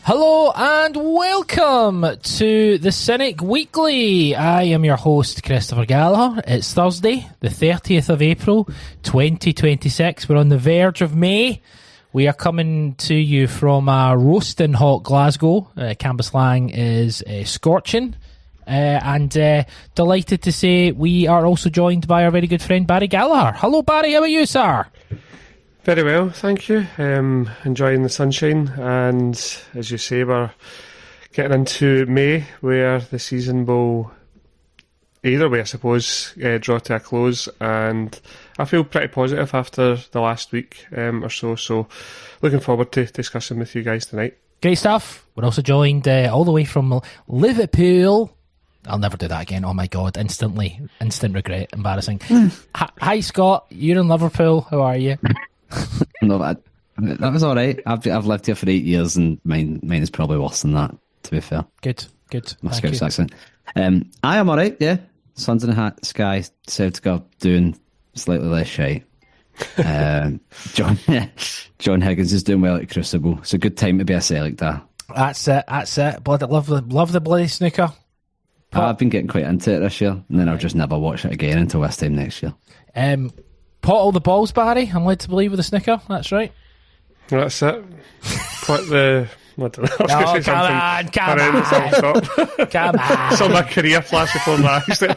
Hello and welcome to the Cynic Weekly. I am your host, Christopher Gallagher. It's Thursday, the 30th of April, 2026. We're on the verge of May. We are coming to you from roasting hot Glasgow. Cambuslang is scorching. And delighted to say we are also joined by our very good friend Barry Gallagher. Hello Barry, how are you, sir? Very well, thank you. Enjoying the sunshine, and as you say, we're getting into May, where the season will, either way I suppose, draw to a close, and I feel pretty positive after the last week or so looking forward to discussing with you guys tonight. Great stuff. We're also joined all the way from Liverpool. I'll never do that again. Oh my god, instant regret, embarrassing. Hi Scott, you're in Liverpool, how are you? No, that was all right. I've lived here for 8 years, and mine is probably worse than that, to be fair. Good. My Scouse accent. I am all right. Yeah, sun's in the sky. Celtic are doing slightly less shite. John Higgins is doing well at Crucible. It's a good time to be a Celtic there. That's it. Bloody love the bloody snooker. I've been getting quite into it this year, and then I'll just never watch it again until this time next year. Pot all the balls, Barry, I'm led to believe, with the snooker. That's right. That's it. Quite the... I don't know. I was come on. Come on. Saw my career flash before my eyes there.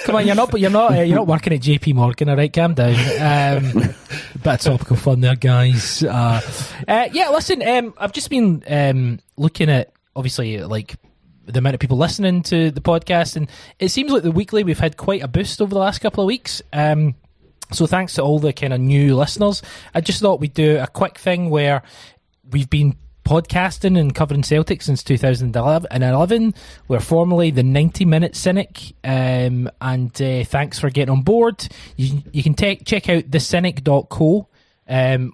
Come on, you're not working at JP Morgan, all right? Calm down. Bit of topical fun there, guys. Listen, I've just been looking at, obviously, like, the amount of people listening to the podcast, and it seems like the weekly we've had quite a boost over the last couple of weeks. So thanks to all the kind of new listeners. I just thought we'd do a quick thing where we've been podcasting and covering Celtic since 2011. We're formerly the 90-minute Cynic, and thanks for getting on board. You can check out thecynic.co.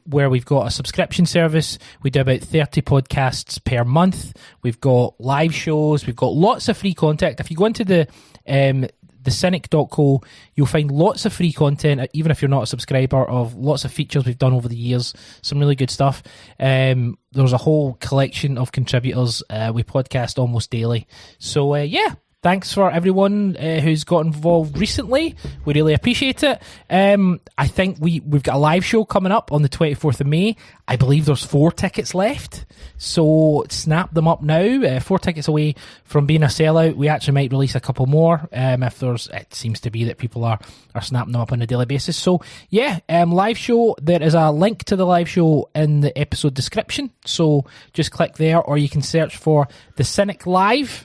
Where we've got a subscription service. We do about 30 podcasts per month. We've got live shows. We've got lots of free content. If you go into the cynic.co, you'll find lots of free content, even if you're not a subscriber, of lots of features we've done over the years. Some really good stuff. There's a whole collection of contributors. We podcast almost daily. So, thanks for everyone who's got involved recently. We really appreciate it. I think we've got a live show coming up on the 24th of May. I believe there's 4 tickets left. So snap them up now. 4 tickets away from being a sellout. We actually might release a couple more it seems to be that people are snapping them up on a daily basis. So live show. There is a link to the live show in the episode description. So just click there, or you can search for The Cynic Live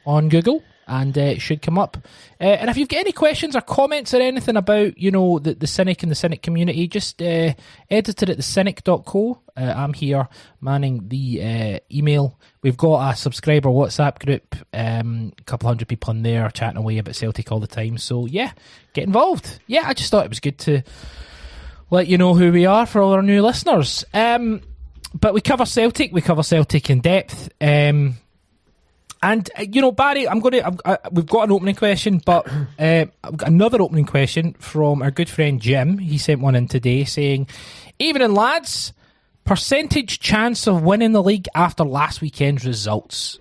on Google, and it should come up. And if you've got any questions or comments or anything about, the Cynic and the Cynic community, just edit it at thecynic.co. I'm here manning the email. We've got a subscriber WhatsApp group, a couple hundred people in there chatting away about Celtic all the time. So get involved. I just thought it was good to let you know who we are for all our new listeners. But we cover Celtic in depth. And, Barry, we've got an opening question, but I've got another opening question from our good friend Jim. He sent one in today saying, "Evening, lads. Percentage chance of winning the league after last weekend's results."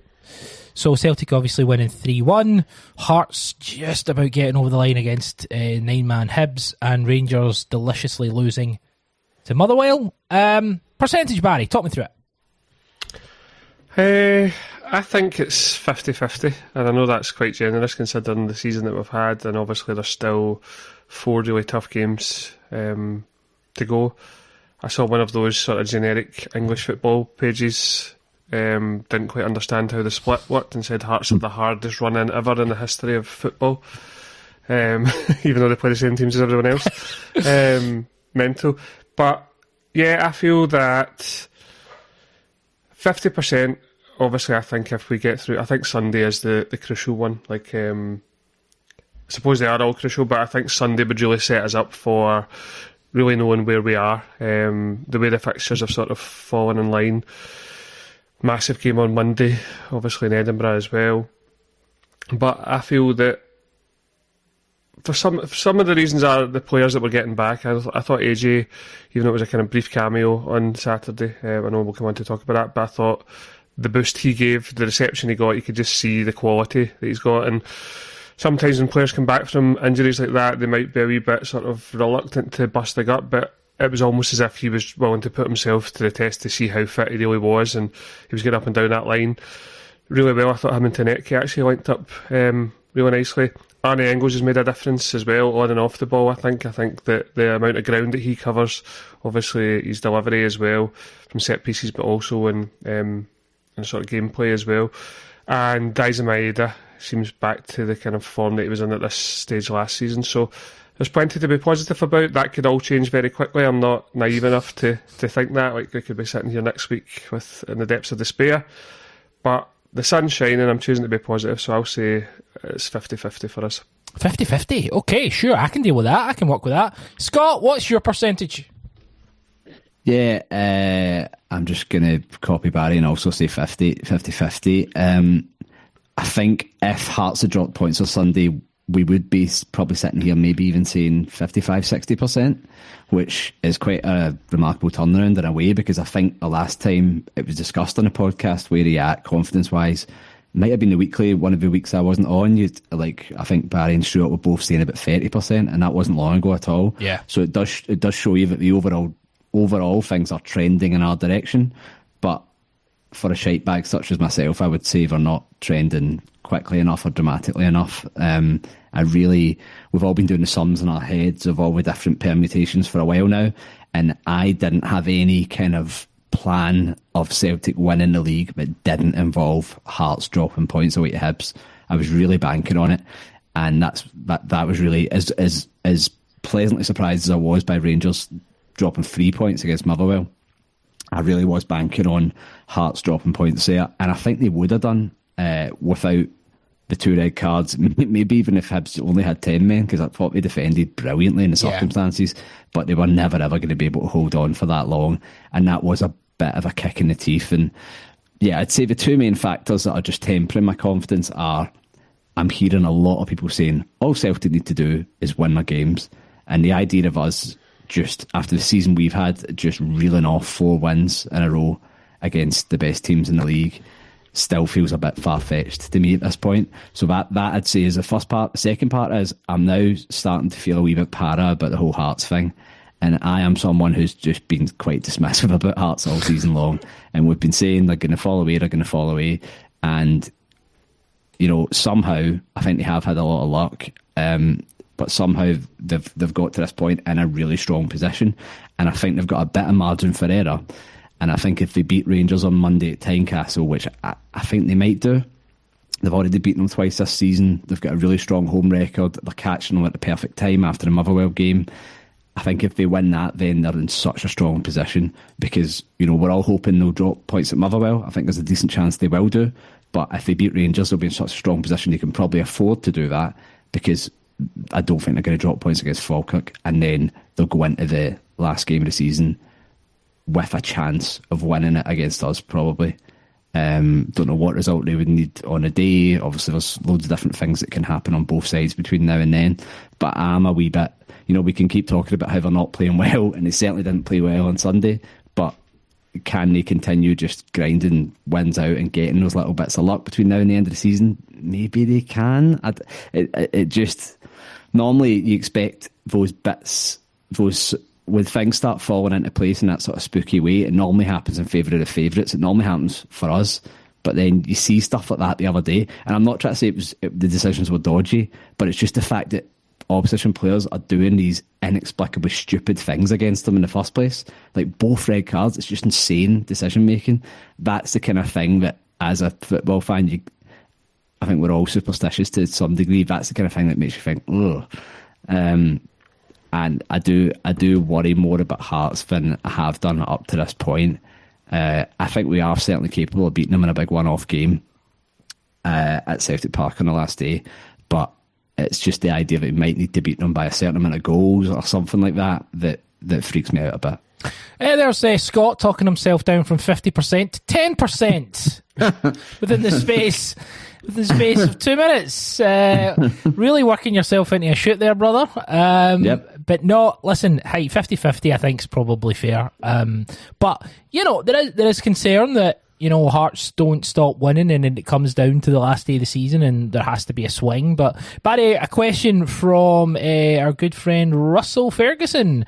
So Celtic obviously winning 3-1. Hearts just about getting over the line against 9-man Hibs, and Rangers deliciously losing to Motherwell. Percentage, Barry, talk me through it. I think it's 50-50, and I know that's quite generous considering the season that we've had, and obviously there's still 4 really tough games to go. I saw one of those sort of generic English football pages, didn't quite understand how the split worked, and said Hearts are the hardest run-in ever in the history of football, even though they play the same teams as everyone else. Mental. But, I feel that 50%, obviously, I think if we get through, I think Sunday is the crucial one. Like, I suppose they are all crucial, but I think Sunday would really set us up for really knowing where we are. The way the fixtures have sort of fallen in line. Massive game on Monday, obviously in Edinburgh as well. But I feel that for some of the reasons are the players that we're getting back. I thought AJ, even though it was a kind of brief cameo on Saturday, I know we'll come on to talk about that, but I thought the boost he gave, the reception he got, you could just see the quality that he's got. And sometimes when players come back from injuries like that, they might be a wee bit sort of reluctant to bust the gut, but it was almost as if he was willing to put himself to the test to see how fit he really was, and he was getting up and down that line really well. I thought him and Tanecki actually linked up really nicely. Arne Engels has made a difference as well, on and off the ball, I think. I think that the amount of ground that he covers, obviously his delivery as well, from set pieces, but also in sort of gameplay as well. And Daizen Maeda seems back to the kind of form that he was in at this stage last season. So there's plenty to be positive about. That could all change very quickly. I'm not naive enough to think that. Like, we could be sitting here next week in the depths of despair. But the sun's shining, I'm choosing to be positive, so I'll say it's 50-50 for us. 50-50? Okay, sure, I can deal with that. I can work with that. Scott, what's your percentage? Yeah, I'm just going to copy Barry and also say 50-50. I think if Hearts had dropped points on Sunday, we would be probably sitting here maybe even saying 55-60%, which is quite a remarkable turnaround in a way, because I think the last time it was discussed on a podcast where he at confidence-wise, might have been the weekly, one of the weeks I wasn't on. I think Barry and Stuart were both saying about 30%, and that wasn't long ago at all. Yeah. So it does show you that the overall things are trending in our direction, but for a shite bag such as myself, I would say they're not trending quickly enough or dramatically enough. We've all been doing the sums in our heads of all the different permutations for a while now, and I didn't have any kind of plan of Celtic winning the league that didn't involve Hearts dropping points away to Hibs. I was really banking on it, and that was really as pleasantly surprised as I was by Rangers dropping 3 points against Motherwell. I really was banking on Hearts dropping points there, and I think they would have done without the 2 red cards, maybe even if Hibs only had 10 men, because I thought they defended brilliantly in the circumstances, but they were never ever going to be able to hold on for that long, and that was a bit of a kick in the teeth. And yeah, I'd say the 2 main factors that are just tempering my confidence are, I'm hearing a lot of people saying all Celtic need to do is win their games, and the idea of us just after the season we've had, just reeling off 4 wins in a row against the best teams in the league still feels a bit far-fetched to me at this point. So that I'd say is the first part. The second part is I'm now starting to feel a wee bit para about the whole Hearts thing, and I am someone who's just been quite dismissive about Hearts all season long, and we've been saying they're going to fall away, and somehow I think they have had a lot of luck, but somehow they've got to this point in a really strong position, and I think they've got a bit of margin for error. And I think if they beat Rangers on Monday at Tynecastle, which I think they might do, they've already beaten them twice this season. They've got a really strong home record. They're catching them at the perfect time after the Motherwell game. I think if they win that, then they're in such a strong position, because we're all hoping they'll drop points at Motherwell. I think there's a decent chance they will do. But if they beat Rangers, they'll be in such a strong position they can probably afford to do that, because I don't think they're going to drop points against Falkirk, and then they'll go into the last game of the season with a chance of winning it against us, probably. Don't know what result they would need on a day. Obviously, there's loads of different things that can happen on both sides between now and then. But I'm a wee bit, we can keep talking about how they're not playing well, and they certainly didn't play well on Sunday. But can they continue just grinding wins out and getting those little bits of luck between now and the end of the season? Maybe they can. It just, normally you expect those bits, when things start falling into place in that sort of spooky way, it normally happens in favour of the favourites. It normally happens for us. But then you see stuff like that the other day, and I'm not trying to say the decisions were dodgy, but it's just the fact that opposition players are doing these inexplicably stupid things against them in the first place. Like both red cards, it's just insane decision making. That's the kind of thing that, as a football fan, I think we're all superstitious to some degree. That's the kind of thing that makes you think, ugh. And I do worry more about Hearts than I have done up to this point. I think we are certainly capable of beating them in a big one-off game at Celtic Park on the last day, but it's just the idea that we might need to beat them by a certain amount of goals or something like that freaks me out a bit. There's Scott talking himself down from 50% to 10% within the space within the space of 2 minutes. Really working yourself into a shoot there, brother. Yep. But no, listen, hey, 50-50 I think is probably fair. But, there is concern that, Hearts don't stop winning and it comes down to the last day of the season and there has to be a swing. But, Barry, a question from our good friend Russell Ferguson.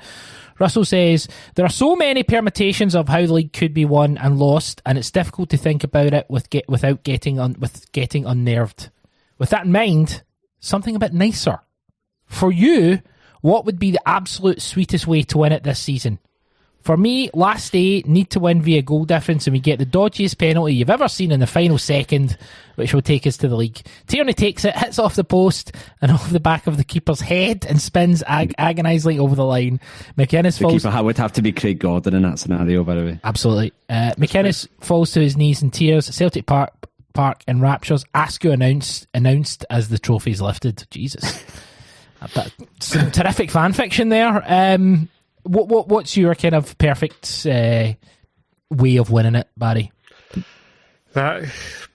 Russell says, there are so many permutations of how the league could be won and lost, and it's difficult to think about it without getting unnerved. With that in mind, something a bit nicer. For you, what would be the absolute sweetest way to win it this season? For me, last day, need to win via goal difference, and we get the dodgiest penalty you've ever seen in the final second, which will take us to the league. Tierney takes it, hits off the post and off the back of the keeper's head and spins agonisingly over the line. McInnes falls... The keeper would have to be Craig Gordon in that scenario, by the way. Absolutely. McInnes falls to his knees in tears. Celtic Park in raptures. Askew announced as the trophy's lifted. Jesus. Some terrific fan fiction there. What's your kind of perfect way of winning it, Barry? That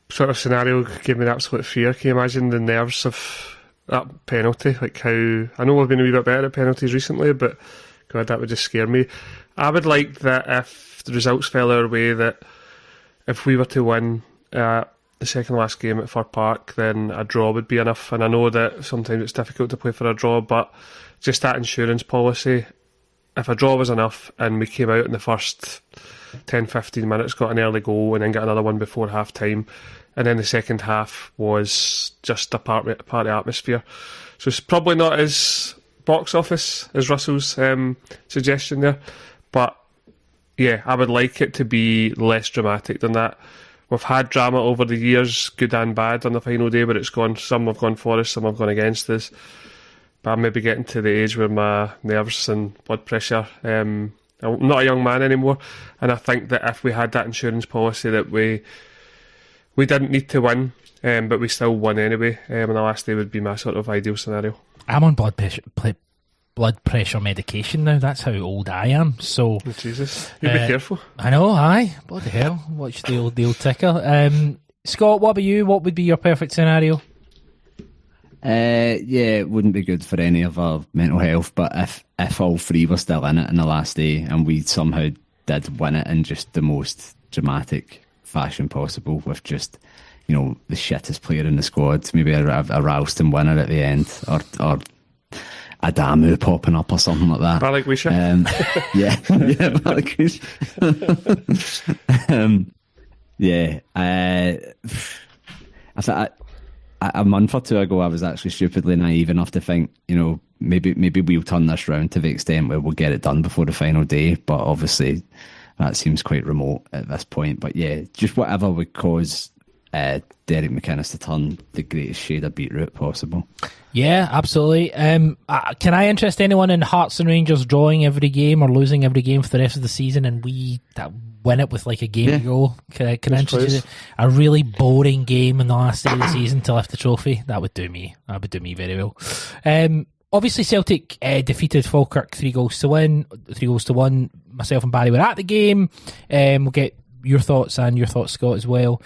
sort of scenario gave me an absolute fear. Can you imagine the nerves of that penalty? Like how I know we've been a wee bit better at penalties recently, but God, that would just scare me. I would like that if the results fell our way, that if we were to win the second last game at Fir Park, then a draw would be enough. And I know that sometimes it's difficult to play for a draw, but just that insurance policy. If a draw was enough and we came out in the first 10-15 minutes, got an early goal and then got another one before half time, and then the second half was just a party atmosphere. So it's probably not as box office as Russell's suggestion there, but yeah, I would like it to be less dramatic than that. We've had drama over the years, good and bad, on the final day, but some have gone for us, some have gone against us. But I'm maybe getting to the age where my nerves and blood pressure, I'm not a young man anymore, and I think that if we had that insurance policy that we didn't need to win, but we still won anyway, and the last day would be my sort of ideal scenario. I'm on blood pressure medication now. That's how old I am. So Jesus, you be careful. I know, aye. Bloody hell. Watch the old ticker. Scott, what about you? What would be your perfect scenario? It wouldn't be good for any of our mental health, but if all three were still in it in the last day and we somehow did win it in just the most dramatic fashion possible with just, the shittest player in the squad, maybe a Ralston winner at the end, or Adamu popping up or something like that. Balikwisha. Balikwisha. I thought a month or two ago, I was actually stupidly naive enough to think, maybe we'll turn this round to the extent where we'll get it done before the final day. But obviously, that seems quite remote at this point. But yeah, just whatever would cause Derek McInnes to turn the greatest shade of beetroot possible. Yeah, absolutely. Can I interest anyone in Hearts and Rangers drawing every game or losing every game for the rest of the season, and we win it with like a game to go? Can I introduce a really boring game in the last day of the season to lift the trophy? That would do me. That would do me very well. Obviously, Celtic defeated Falkirk 3-1. Myself and Barry were at the game. We'll get your thoughts and your thoughts, Scott, as well.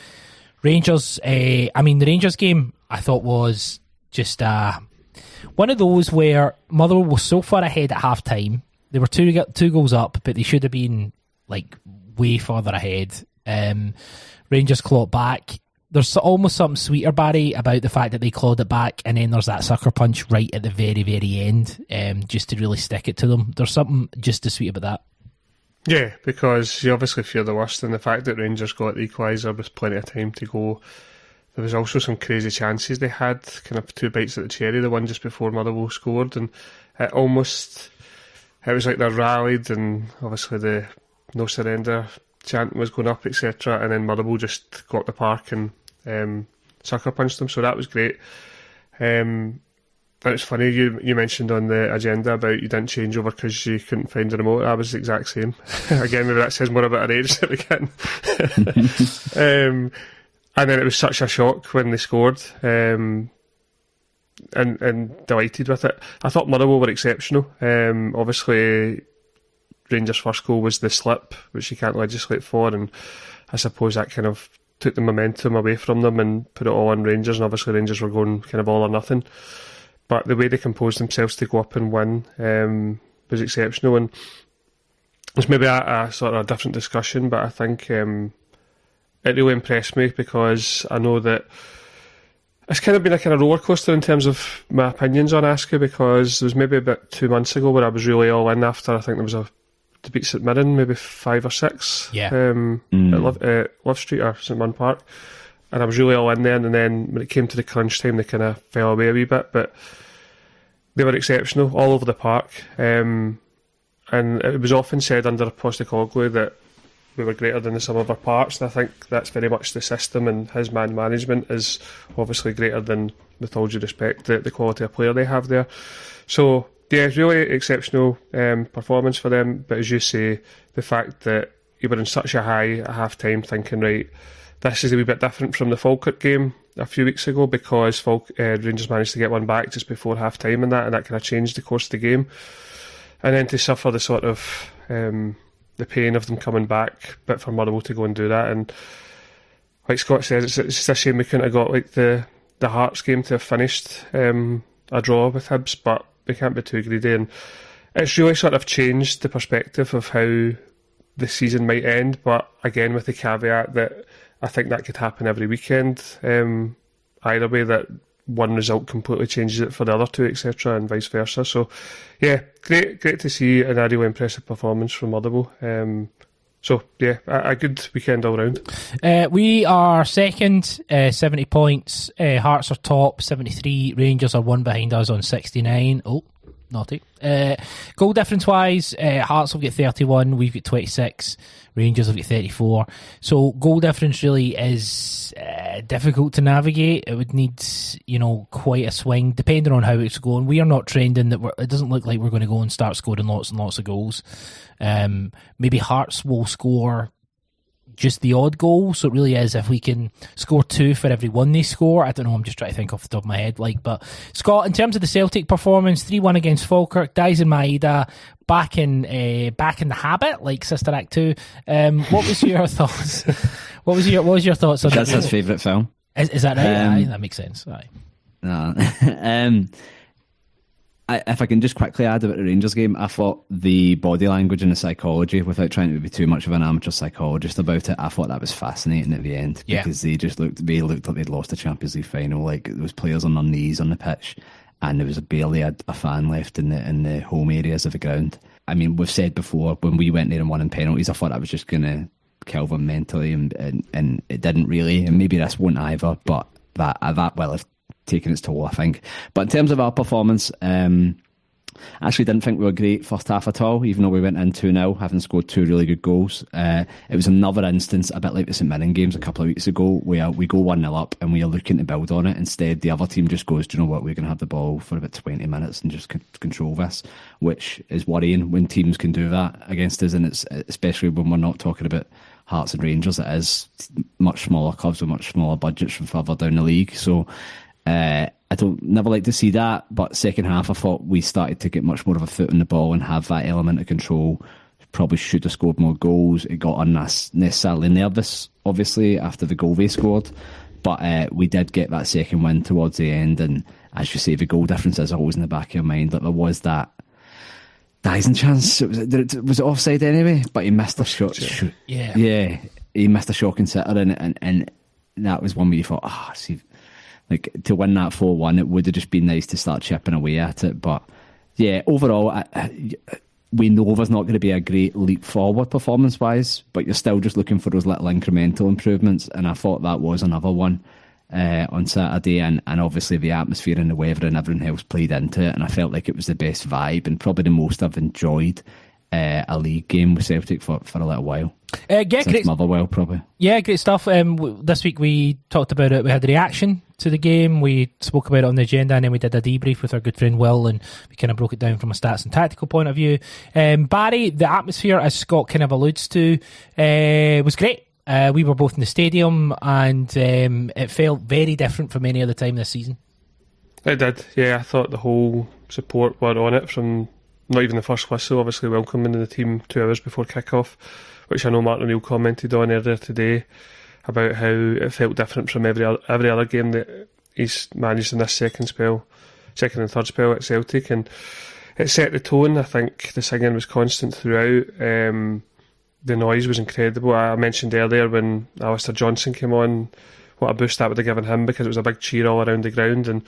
Rangers, the Rangers game I thought was just one of those where Motherwell was so far ahead at half time. They were two goals up, but they should have been like way further ahead. Rangers clawed back. There's almost something sweeter, Barry, about the fact that they clawed it back, and then there's that sucker punch right at the very, very end, just to really stick it to them. There's something just as sweet about that. Yeah, because you obviously fear the worst, and the fact that Rangers got the equaliser with plenty of time to go. There was also some crazy chances they had, kind of two bites at the cherry, the one just before Motherwell scored, and it was like they rallied, and obviously the no surrender chant was going up, etc., and then Motherwell just got the park and sucker punched them, so that was great. And it's funny, you mentioned on the agenda about you didn't change over because you couldn't find the remote. I was the exact same. Again, maybe that says more about our age that we can. And then it was such a shock when they scored, and delighted with it. I thought Motherwell were exceptional. Obviously, Rangers' first goal was the slip, which you can't legislate for, and I suppose that kind of took the momentum away from them and put it all on Rangers, and obviously Rangers were going kind of all or nothing. But the way they composed themselves to go up and win was exceptional, and it's maybe a sort of different discussion, but I think it really impressed me because I know that it's kind of been a kind of roller coaster in terms of my opinions on Askew, because there was maybe about 2 months ago where I was really all in after I think there was a to beat St Mirren, maybe 5 or 6 at Love Street or St Mirren Park, and I was really all in there, and then when it came to the crunch time they kind of fell away a wee bit, but they were exceptional all over the park, and it was often said under Postecoglou that we were greater than the sum of our parts, and I think that's very much the system, and his man management is obviously greater than, with all due respect, the quality of player they have there. So yeah, really exceptional performance for them, but as you say, the fact that you were in such a high at half time thinking, right, this is a wee bit different from the Falkirk game a few weeks ago, because Rangers managed to get one back just before half time and that kind of changed the course of the game, and then to suffer the sort of the pain of them coming back, but for Motherwell to go and do that, and like Scott says, it's just a shame we couldn't have got like the Hearts game to have finished a draw with Hibs, but we can't be too greedy, and it's really sort of changed the perspective of how the season might end, but again with the caveat that I think that could happen every weekend, either way, that one result completely changes it for the other two, etc., and vice versa. So yeah, great to see, and a really impressive performance from Motherwell. So yeah, a good weekend all round. We are second, 70 points. Hearts are top, 73. Rangers are one behind us on 69. Oh, naughty. Goal difference wise, Hearts will get 31. We've got 26. Rangers will get 34. So goal difference really is difficult to navigate. It would need, quite a swing depending on how it's going. We are not trending that. It doesn't look like we're going to go and start scoring lots and lots of goals. Maybe Hearts will score just the odd goal, so it really is if we can score 2 for every 1 they score. I don't know, I'm just trying to think off the top of my head. But Scott, in terms of the Celtic performance, 3-1 against Falkirk, Daisen Maeda back in the habit, like Sister Act 2. What was your thoughts? What was your thoughts on that? That's his favourite film. Is that right? Aye, that makes sense. Aye. No. If I can just quickly add about the Rangers game, I thought the body language and the psychology, without trying to be too much of an amateur psychologist about it, I thought that was fascinating at the end, because they looked like they'd lost the Champions League final. Like, there was players on their knees on the pitch, and there was barely a fan left in the home areas of the ground. I mean, we've said before, when we went there and won in penalties, I thought I was just going to kill them mentally, and it didn't really, and maybe this won't either, but that have taken its toll, I think. But in terms of our performance, I actually didn't think we were great first half at all, even though we went in 2-0, having scored 2 really good goals. It was another instance, a bit like the St Mirren games a couple of weeks ago, where we go 1-0 up and we are looking to build on it. Instead, the other team just goes, do you know what, we're going to have the ball for about 20 minutes and just control this, which is worrying when teams can do that against us, and it's especially when we're not talking about Hearts and Rangers. It is much smaller clubs with much smaller budgets from further down the league. So I don't never like to see that, but second half I thought we started to get much more of a foot on the ball and have that element of control. Probably should have scored more goals. It got unnecessarily nervous, obviously, after the goal they scored, but we did get that second win towards the end, and as you say, the goal difference is always in the back of your mind. That there was that Dyson chance. Was it offside anyway? But he missed a shot. Yeah, he missed a shocking sitter, and that was one where you thought, see, like, to win that 4-1, it would have just been nice to start chipping away at it. But yeah, overall, we know there's not going to be a great leap forward performance-wise, but you're still just looking for those little incremental improvements, and I thought that was another one on Saturday, and obviously the atmosphere and the weather and everything else played into it, and I felt like it was the best vibe and probably the most I've enjoyed a league game with Celtic for a little while. Since Motherwell, probably. Yeah, great stuff. This week we talked about it. We had a reaction to the game. We spoke about it on the agenda, and then we did a debrief with our good friend Will, and we kind of broke it down from a stats and tactical point of view. Barry, the atmosphere, as Scott kind of alludes to, was great. We were both in the stadium, and it felt very different from any other time this season. It did, yeah. I thought the whole support were on it from not even the first whistle, obviously welcoming the team 2 hours before kick-off, which I know Martin O'Neill commented on earlier today. about how it felt different from every other game that he's managed in this second and third spell at Celtic, and it set the tone. I think the singing was constant throughout. The noise was incredible. I mentioned earlier when Alistair Johnson came on, what a boost that would have given him, because it was a big cheer all around the ground. And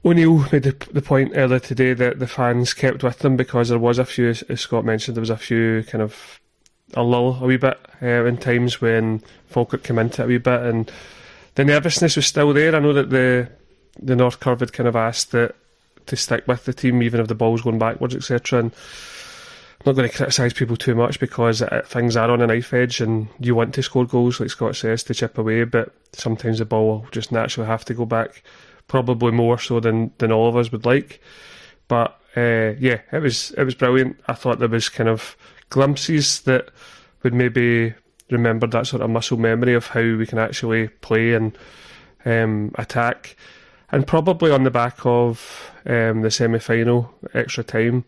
O'Neill made the point earlier today that the fans kept with them, because there was a few, as Scott mentioned, there was a few kind of a lull a wee bit in times when Falkirk came into it a wee bit, and the nervousness was still there. I know that the North Curve had kind of asked that to stick with the team even if the ball's going backwards, etc. And I'm not going to criticise people too much, because things are on a knife edge and you want to score goals, like Scott says, to chip away, but sometimes the ball will just naturally have to go back, probably more so than all of us would like. But yeah, it was brilliant. I thought there was kind of glimpses that would maybe remember that sort of muscle memory of how we can actually play and attack. And probably on the back of the semi-final extra time,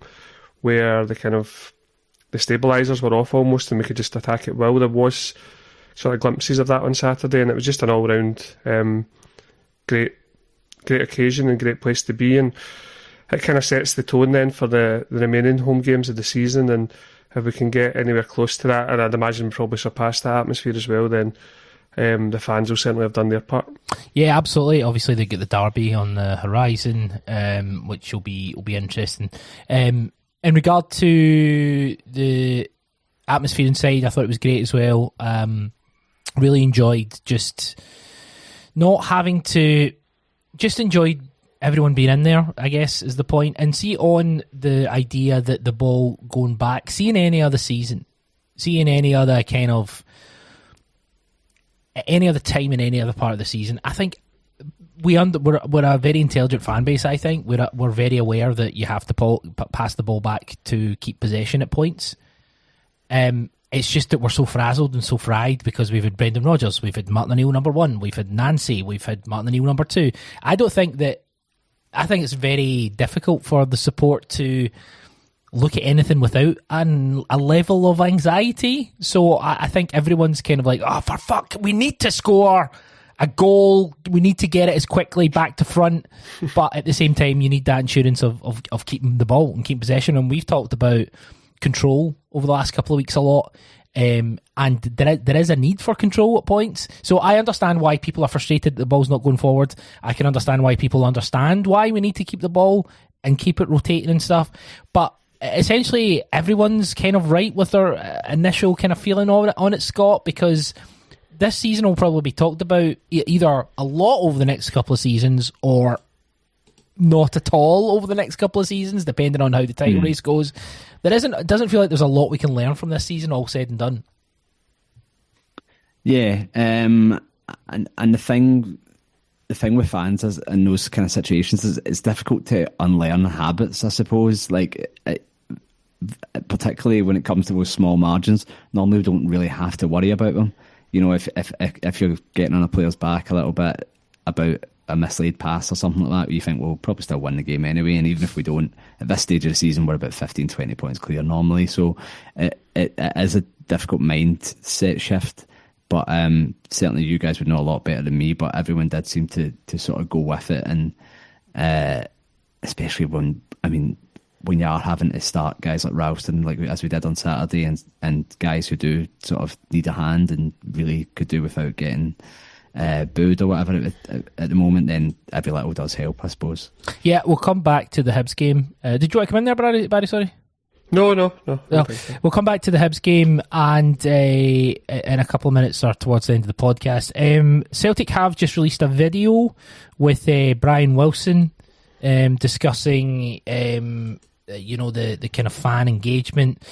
where the stabilisers were off almost and we could just attack at will, there was sort of glimpses of that on Saturday, and it was just an all-round great occasion and great place to be. And it kind of sets the tone then for the remaining home games of the season, and if we can get anywhere close to that, and I'd imagine probably surpass that atmosphere as well, then the fans will certainly have done their part. Yeah, absolutely. Obviously, they get the derby on the horizon, which will be interesting. In regard to the atmosphere inside, I thought it was great as well. Really enjoyed just not having to, just enjoyed everyone being in there, I guess, is the point. And see, on the idea that the ball going back, seeing any other season, seeing any other kind of any other time in any other part of the season, I think we're a very intelligent fan base. I think we're very aware that you have to pass the ball back to keep possession at points. It's just that we're so frazzled and so fried because we've had Brendan Rodgers, we've had Martin O'Neill number 1, we've had Nancy, we've had Martin O'Neill number 2. I think it's very difficult for the support to look at anything without a level of anxiety. So I think everyone's kind of like, oh, for fuck, we need to score a goal. We need to get it as quickly back to front. But at the same time, you need that insurance of keeping the ball and keeping possession. And we've talked about control over the last couple of weeks a lot. And there is a need for control at points. So I understand why people are frustrated that the ball's not going forward. I can understand why people understand why we need to keep the ball and keep it rotating and stuff. But essentially, everyone's kind of right with their initial kind of feeling on it, Scott, because this season will probably be talked about either a lot over the next couple of seasons or not at all over the next couple of seasons, depending on how the title race goes. It doesn't feel like there's a lot we can learn from this season, all said and done. Yeah, and the thing with fans is, in those kind of situations, is it's difficult to unlearn habits, I suppose. Like, particularly when it comes to those small margins, normally we don't really have to worry about them. You know, if you're getting on a player's back a little bit about a mislaid pass or something like that, you think, well, we'll probably still win the game anyway, and even if we don't, at this stage of the season, we're about 15-20 points clear normally. So it is a difficult mindset shift, but certainly you guys would know a lot better than me, but everyone did seem to sort of go with it, and especially when you are having to start guys like Ralston, like as we did on Saturday, and guys who do sort of need a hand and really could do without getting booed or whatever at the moment, then every little does help, I suppose. Yeah, we'll come back to the Hibs game. Did you want to come in there, Barry? Sorry? No. We'll come back to the Hibs game and in a couple of minutes or towards the end of the podcast. Celtic have just released a video with Brian Wilson discussing the kind of fan engagement.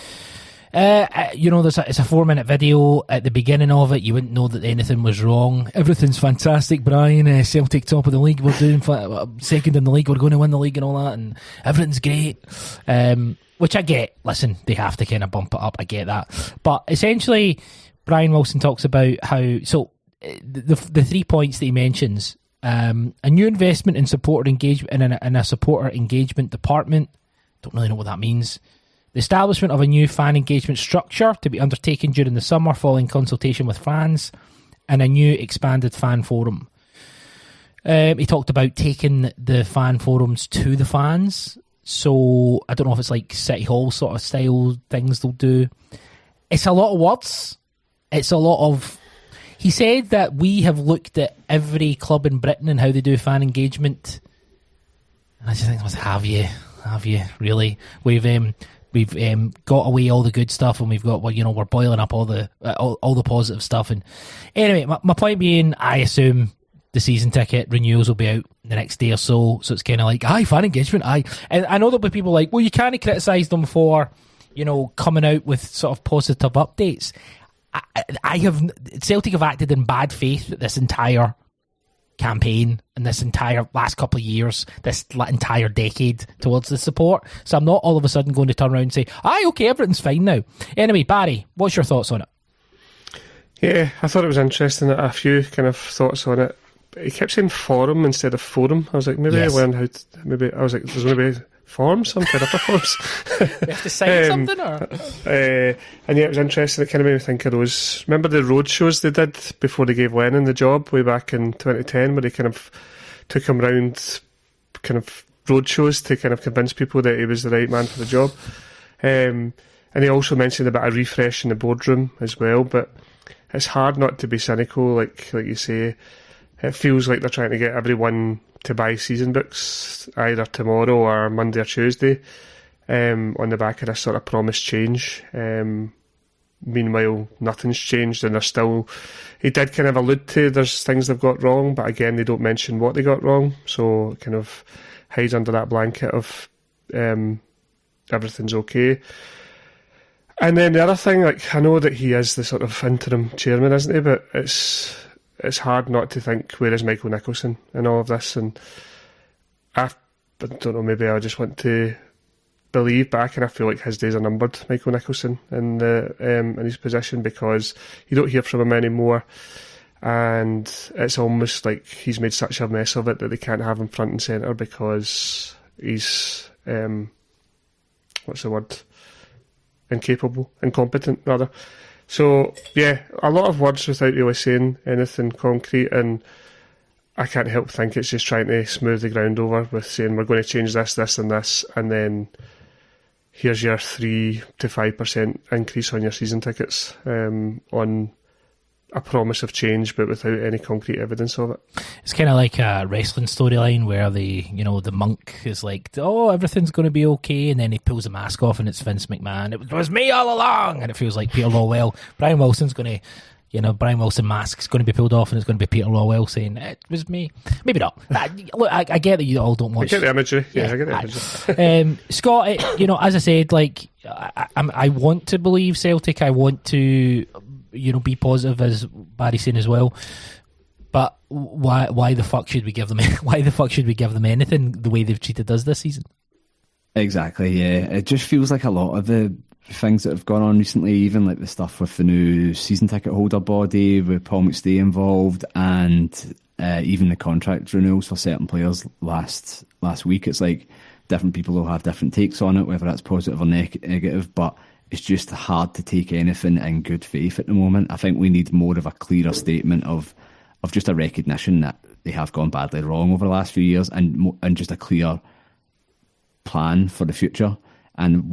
It's a 4-minute video. At the beginning of it, you wouldn't know that anything was wrong. Everything's fantastic, Brian. Celtic top of the league. We're doing second in the league. We're going to win the league and all that, and everything's great. Which I get. Listen, they have to kind of bump it up. I get that. But essentially, Brian Wilson talks about how the 3 points that he mentions: a new investment in supporter engagement in a supporter engagement department. Don't really know what that means. The establishment of a new fan engagement structure to be undertaken during the summer following consultation with fans, and a new expanded fan forum. He talked about taking the fan forums to the fans. So I don't know if it's like City Hall sort of style things they'll do. It's a lot of words. It's a lot of... He said that we have looked at every club in Britain and how they do fan engagement. And I just think, have you? Have you? Really? We've got away all the good stuff, and we've got, well, we're boiling up all the positive stuff. And anyway, my point being, I assume the season ticket renewals will be out the next day or so. So it's kind of like, fan engagement, And I know there'll be people like, well, you can't criticise them for, coming out with sort of positive updates. Celtic have acted in bad faith this entire campaign and this entire last couple of years, this entire decade towards the support. So I'm not all of a sudden going to turn around and say, okay, everything's fine now. Anyway, Barry, what's your thoughts on it? Yeah, I thought it was interesting. A few kind of thoughts on it. He kept saying forum instead of forum. I was like, maybe yes. I learned how to... Maybe I was like, there's going to be forms, some kind of forms. You have to sign something, or? And yeah, it was interesting. It kind of made me think of those... Remember the road shows they did before they gave Lennon the job way back in 2010, where they kind of took him round kind of road shows to kind of convince people that he was the right man for the job. And he also mentioned about a refresh in the boardroom as well, but it's hard not to be cynical, like you say. It feels like they're trying to get everyone to buy season books either tomorrow or Monday or Tuesday on the back of this sort of promised change. Meanwhile, nothing's changed, and they're still... He did kind of allude to there's things they've got wrong, but again, they don't mention what they got wrong, so it kind of hides under that blanket of everything's okay. And then the other thing, like, I know that he is the sort of interim chairman, isn't he? But it's hard not to think, where is Michael Nicholson in all of this? And I don't know, maybe I just want to believe, but I kind of feel like his days are numbered, Michael Nicholson, in his position, because you don't hear from him anymore, and it's almost like he's made such a mess of it that they can't have him front and centre because he's what's the word? Incompetent rather. So yeah, a lot of words without really saying anything concrete, and I can't help think it's just trying to smooth the ground over with saying we're going to change this, this and this, and then here's your 3 to 5% increase on your season tickets on a promise of change, but without any concrete evidence of it. It's kind of like a wrestling storyline where the monk is like, oh, everything's going to be okay, and then he pulls the mask off and it's Vince McMahon. It was me all along, and it feels like Peter Lawwell. Brian Wilson's going to, Brian Wilson mask's going to be pulled off, and it's going to be Peter Lawwell saying it was me. Maybe not. Look, I get that you all don't watch. I get the imagery. Yeah, I get the imagery. Scott, as I said, like I want to believe Celtic. I want to, be positive, as Barry's saying as well. But why the fuck should we give them? Why the fuck should we give them anything the way they've treated us this season? Exactly. Yeah, it just feels like a lot of the things that have gone on recently, even like the stuff with the new season ticket holder body with Paul McStay involved, and even the contract renewals for certain players last week. It's like different people will have different takes on it, whether that's positive or negative, but it's just hard to take anything in good faith at the moment. I think we need more of a clearer statement of just a recognition that they have gone badly wrong over the last few years, and just a clear plan for the future. And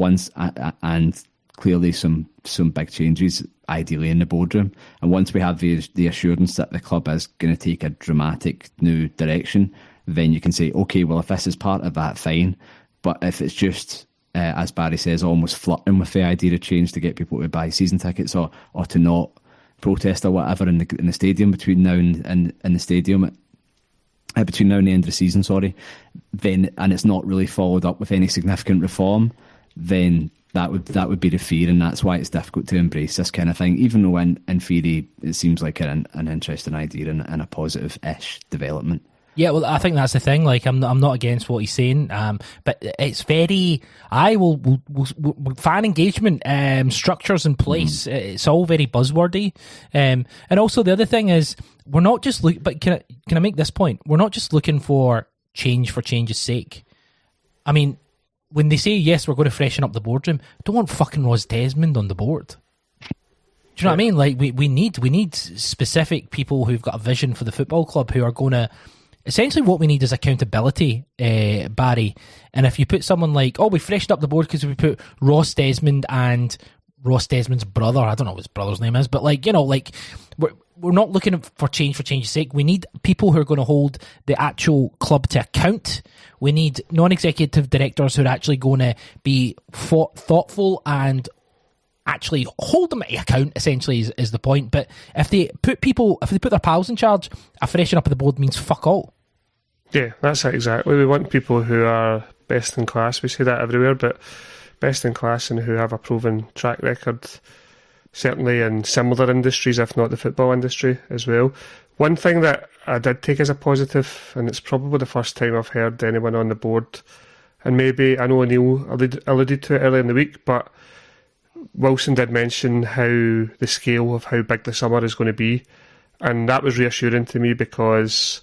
clearly some big changes, ideally in the boardroom. And once we have the assurance that the club is going to take a dramatic new direction, then you can say, okay, well, if this is part of that, fine. But if it's just, as Barry says, almost flirting with the idea of change to get people to buy season tickets or to not protest or whatever in the stadium between now and the stadium, between now and the end of the season, then, and it's not really followed up with any significant reform, then that would be the fear, and that's why it's difficult to embrace this kind of thing, even though in theory it seems like an interesting idea and a positive-ish development. Yeah, well, I think that's the thing. Like, I'm not against what he's saying, but it's very. Will fan engagement structures in place. It's all very buzzwordy, and also the other thing is we're not just looking. But can I make this point? We're not just looking for change's sake. I mean, when they say, yes, we're going to freshen up the boardroom, I don't want fucking Ross Desmond on the board. Do you know what I mean? Like, we need specific people who've got a vision for the football club, who are going to... Essentially what we need is accountability, Barry. And if you put someone like, we freshened up the board because we put Ross Desmond and Ross Desmond's brother, I don't know what his brother's name is, but we're not looking for change's sake. We need people who are going to hold the actual club to account. We need non-executive directors who are actually going to be thoughtful and actually hold them to account, essentially, is the point. But if they put their pals in charge, a freshen up of the board means fuck all. Yeah, that's it, exactly. We want people who are best in class. We say that everywhere, but best in class and who have a proven track record, certainly in similar industries, if not the football industry as well. One thing that I did take as a positive, and it's probably the first time I've heard anyone on the board, and maybe, I know Neil alluded to it earlier in the week, but Wilson did mention how the scale of how big the summer is going to be, and that was reassuring to me, because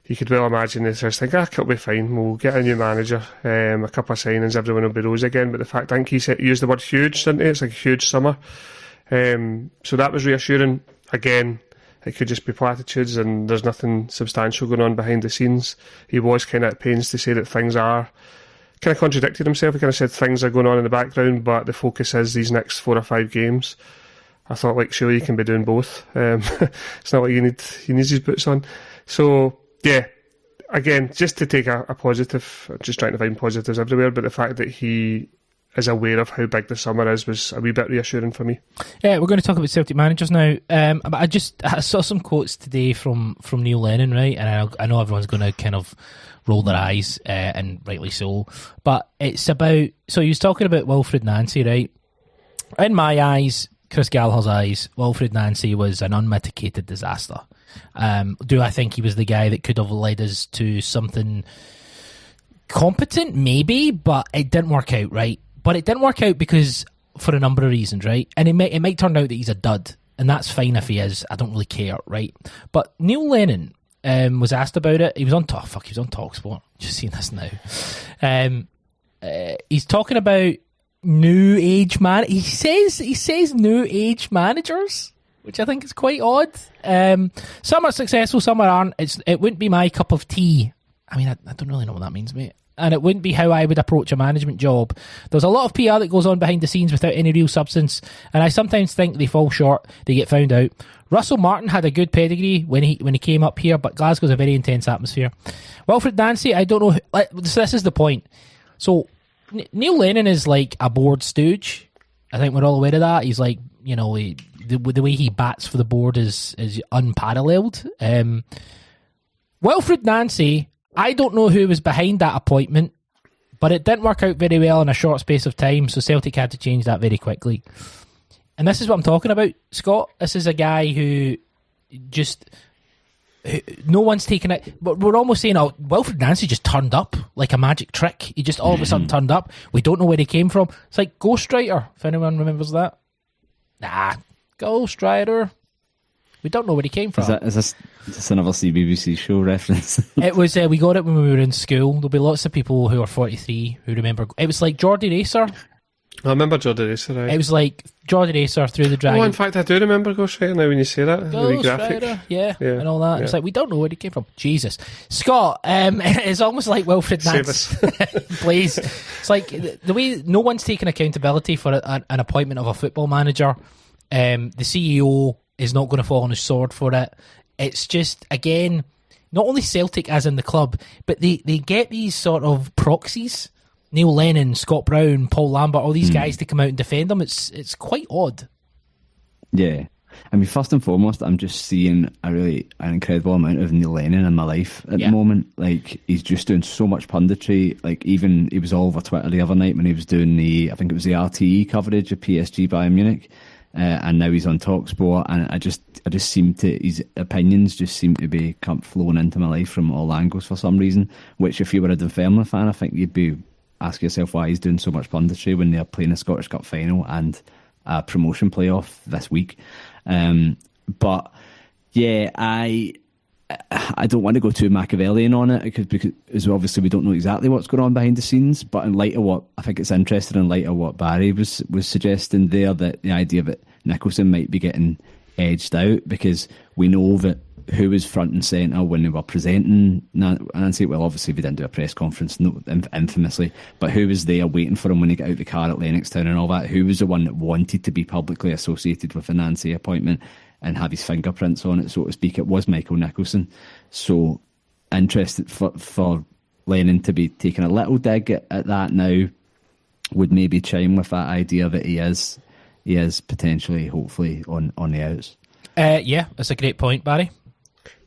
you could well imagine this thinking, it'll be fine, we'll get a new manager, a couple of signings, everyone will be rose again. But the fact, I think he used the word huge, didn't he? It's like a huge summer. So that was reassuring. Again, it could just be platitudes and there's nothing substantial going on behind the scenes. He was kind of at pains to say that things are, kind of contradicted himself. He kind of said things are going on in the background, but the focus is these next 4 or 5 games. I thought, like, surely you can be doing both. It's not like he needs his boots on. So, yeah, again, just to take a positive, just trying to find positives everywhere, but the fact that he is aware of how big the summer is was a wee bit reassuring for me. Yeah, we're going to talk about Celtic managers now. But I saw some quotes today from Neil Lennon, right? And I know everyone's going to kind of roll their eyes, and rightly so. But it's about... So he was talking about Wilfred Nancy, right? In my eyes, Chris Gallagher's eyes, Wilfred Nancy was an unmitigated disaster. Do I think he was the guy that could have led us to something competent? Maybe, but it didn't work out, right? But it didn't work out because for a number of reasons, right? And it might turn out that he's a dud, and that's fine if he is. I don't really care, right? But Neil Lennon was asked about it. He was on TalkSport. Just seen this now. He's talking about new age man. He says new age managers, which I think is quite odd. Some are successful, some aren't. It wouldn't be my cup of tea. I mean, I don't really know what that means, mate. And it wouldn't be how I would approach a management job. There's a lot of PR that goes on behind the scenes without any real substance, and I sometimes think they fall short, they get found out. Russell Martin had a good pedigree when he came up here, but Glasgow's a very intense atmosphere. Wilfred Nancy, I don't know. This is the point. So Neil Lennon is like a board stooge. I think we're all aware of that. He's like, you know, the way he bats for the board is unparalleled. Wilfred Nancy, I don't know who was behind that appointment, but it didn't work out very well in a short space of time, so Celtic had to change that very quickly. And this is what I'm talking about, Scott. This is a guy who no one's taken it, but we're almost saying, Wilfred Nancy just turned up like a magic trick. He just all of a sudden turned up. We don't know where he came from. It's like Ghostwriter, if anyone remembers that. Ghostwriter. We don't know where he came from. Is this another CBBC show reference? It was, we got it when we were in school. There'll be lots of people who are 43 who remember. It was like Geordie Racer. I remember Geordie Racer, right? It was like Geordie Racer through the Dragon. Oh, in fact, I do remember Ghostwriter now when you say that. Ghostwriter, yeah, and all that. Yeah. It's like, we don't know where he came from. Jesus. Scott, it's almost like Wilfred Nance. Please. It's like the way no one's taking accountability for an appointment of a football manager. The CEO is not going to fall on his sword for it. It's just, again, not only Celtic as in the club, but they get these sort of proxies. Neil Lennon, Scott Brown, Paul Lambert, all these guys to come out and defend them. It's quite odd. Yeah. I mean, first and foremost, I'm just seeing an incredible amount of Neil Lennon in my life at the moment. Like, he's just doing so much punditry. Like, even he was all over Twitter the other night when he was doing I think it was the RTE coverage of PSG Bayern Munich. And now he's on TalkSport, and I just his opinions just seem to be flowing into my life from all angles for some reason. Which, if you were a Dunfermline fan, I think you'd be asking yourself why he's doing so much punditry when they're playing a Scottish Cup final and a promotion playoff this week. But yeah, I don't want to go too Machiavellian on it because obviously we don't know exactly what's going on behind the scenes. But in light of what I think it's interesting, in light of what Barry was suggesting there, that the idea that Nicholson might be getting edged out because we know that who was front and centre when they were presenting Nancy. Well, obviously we didn't do a press conference, infamously, but who was there waiting for him when he got out the car at Lennoxtown and all that? Who was the one that wanted to be publicly associated with the Nancy appointment and have his fingerprints on it, so to speak? It was Michael Nicholson. So interested for Lennon to be taking a little dig at that now would maybe chime with that idea that he is potentially, hopefully, on the outs. Yeah, that's a great point, Barry.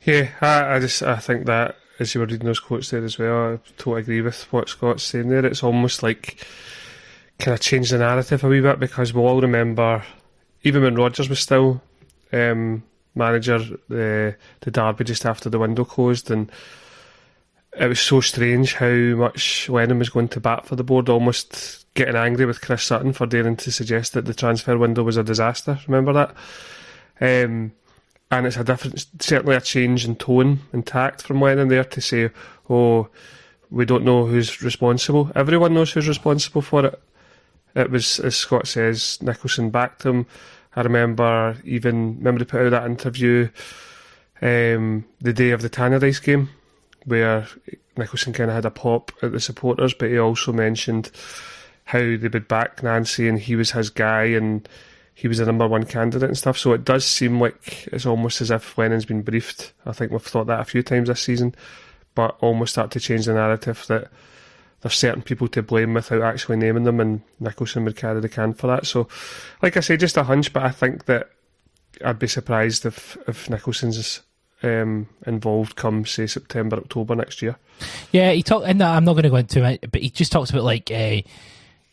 Yeah, I think that, as you were reading those quotes there as well, I totally agree with what Scott's saying there. It's almost like kind of changed the narrative a wee bit, because we'll all remember, even when Rodgers was still manager, the derby just after the window closed, and it was so strange how much Lennon was going to bat for the board, almost getting angry with Chris Sutton for daring to suggest that the transfer window was a disaster. Remember that? And it's a different, certainly a change in tone and tact from Lennon there to say, oh, we don't know who's responsible. Everyone knows who's responsible for it. It was, as Scott says, Nicholson backed him. I remember he put out that interview the day of the Tannadice game, where Nicholson kind of had a pop at the supporters, but he also mentioned how they would back Nancy and he was his guy and he was the number one candidate and stuff. So it does seem like it's almost as if Lennon's been briefed. I think we've thought that a few times this season, but almost start to change the narrative that there's certain people to blame without actually naming them, and Nicholson would carry the can for that. So, like I say, just a hunch, but I think that I'd be surprised if Nicholson's involved come, say, September, October next year. Yeah, he talked, and I'm not going to go into it, but he just talks about like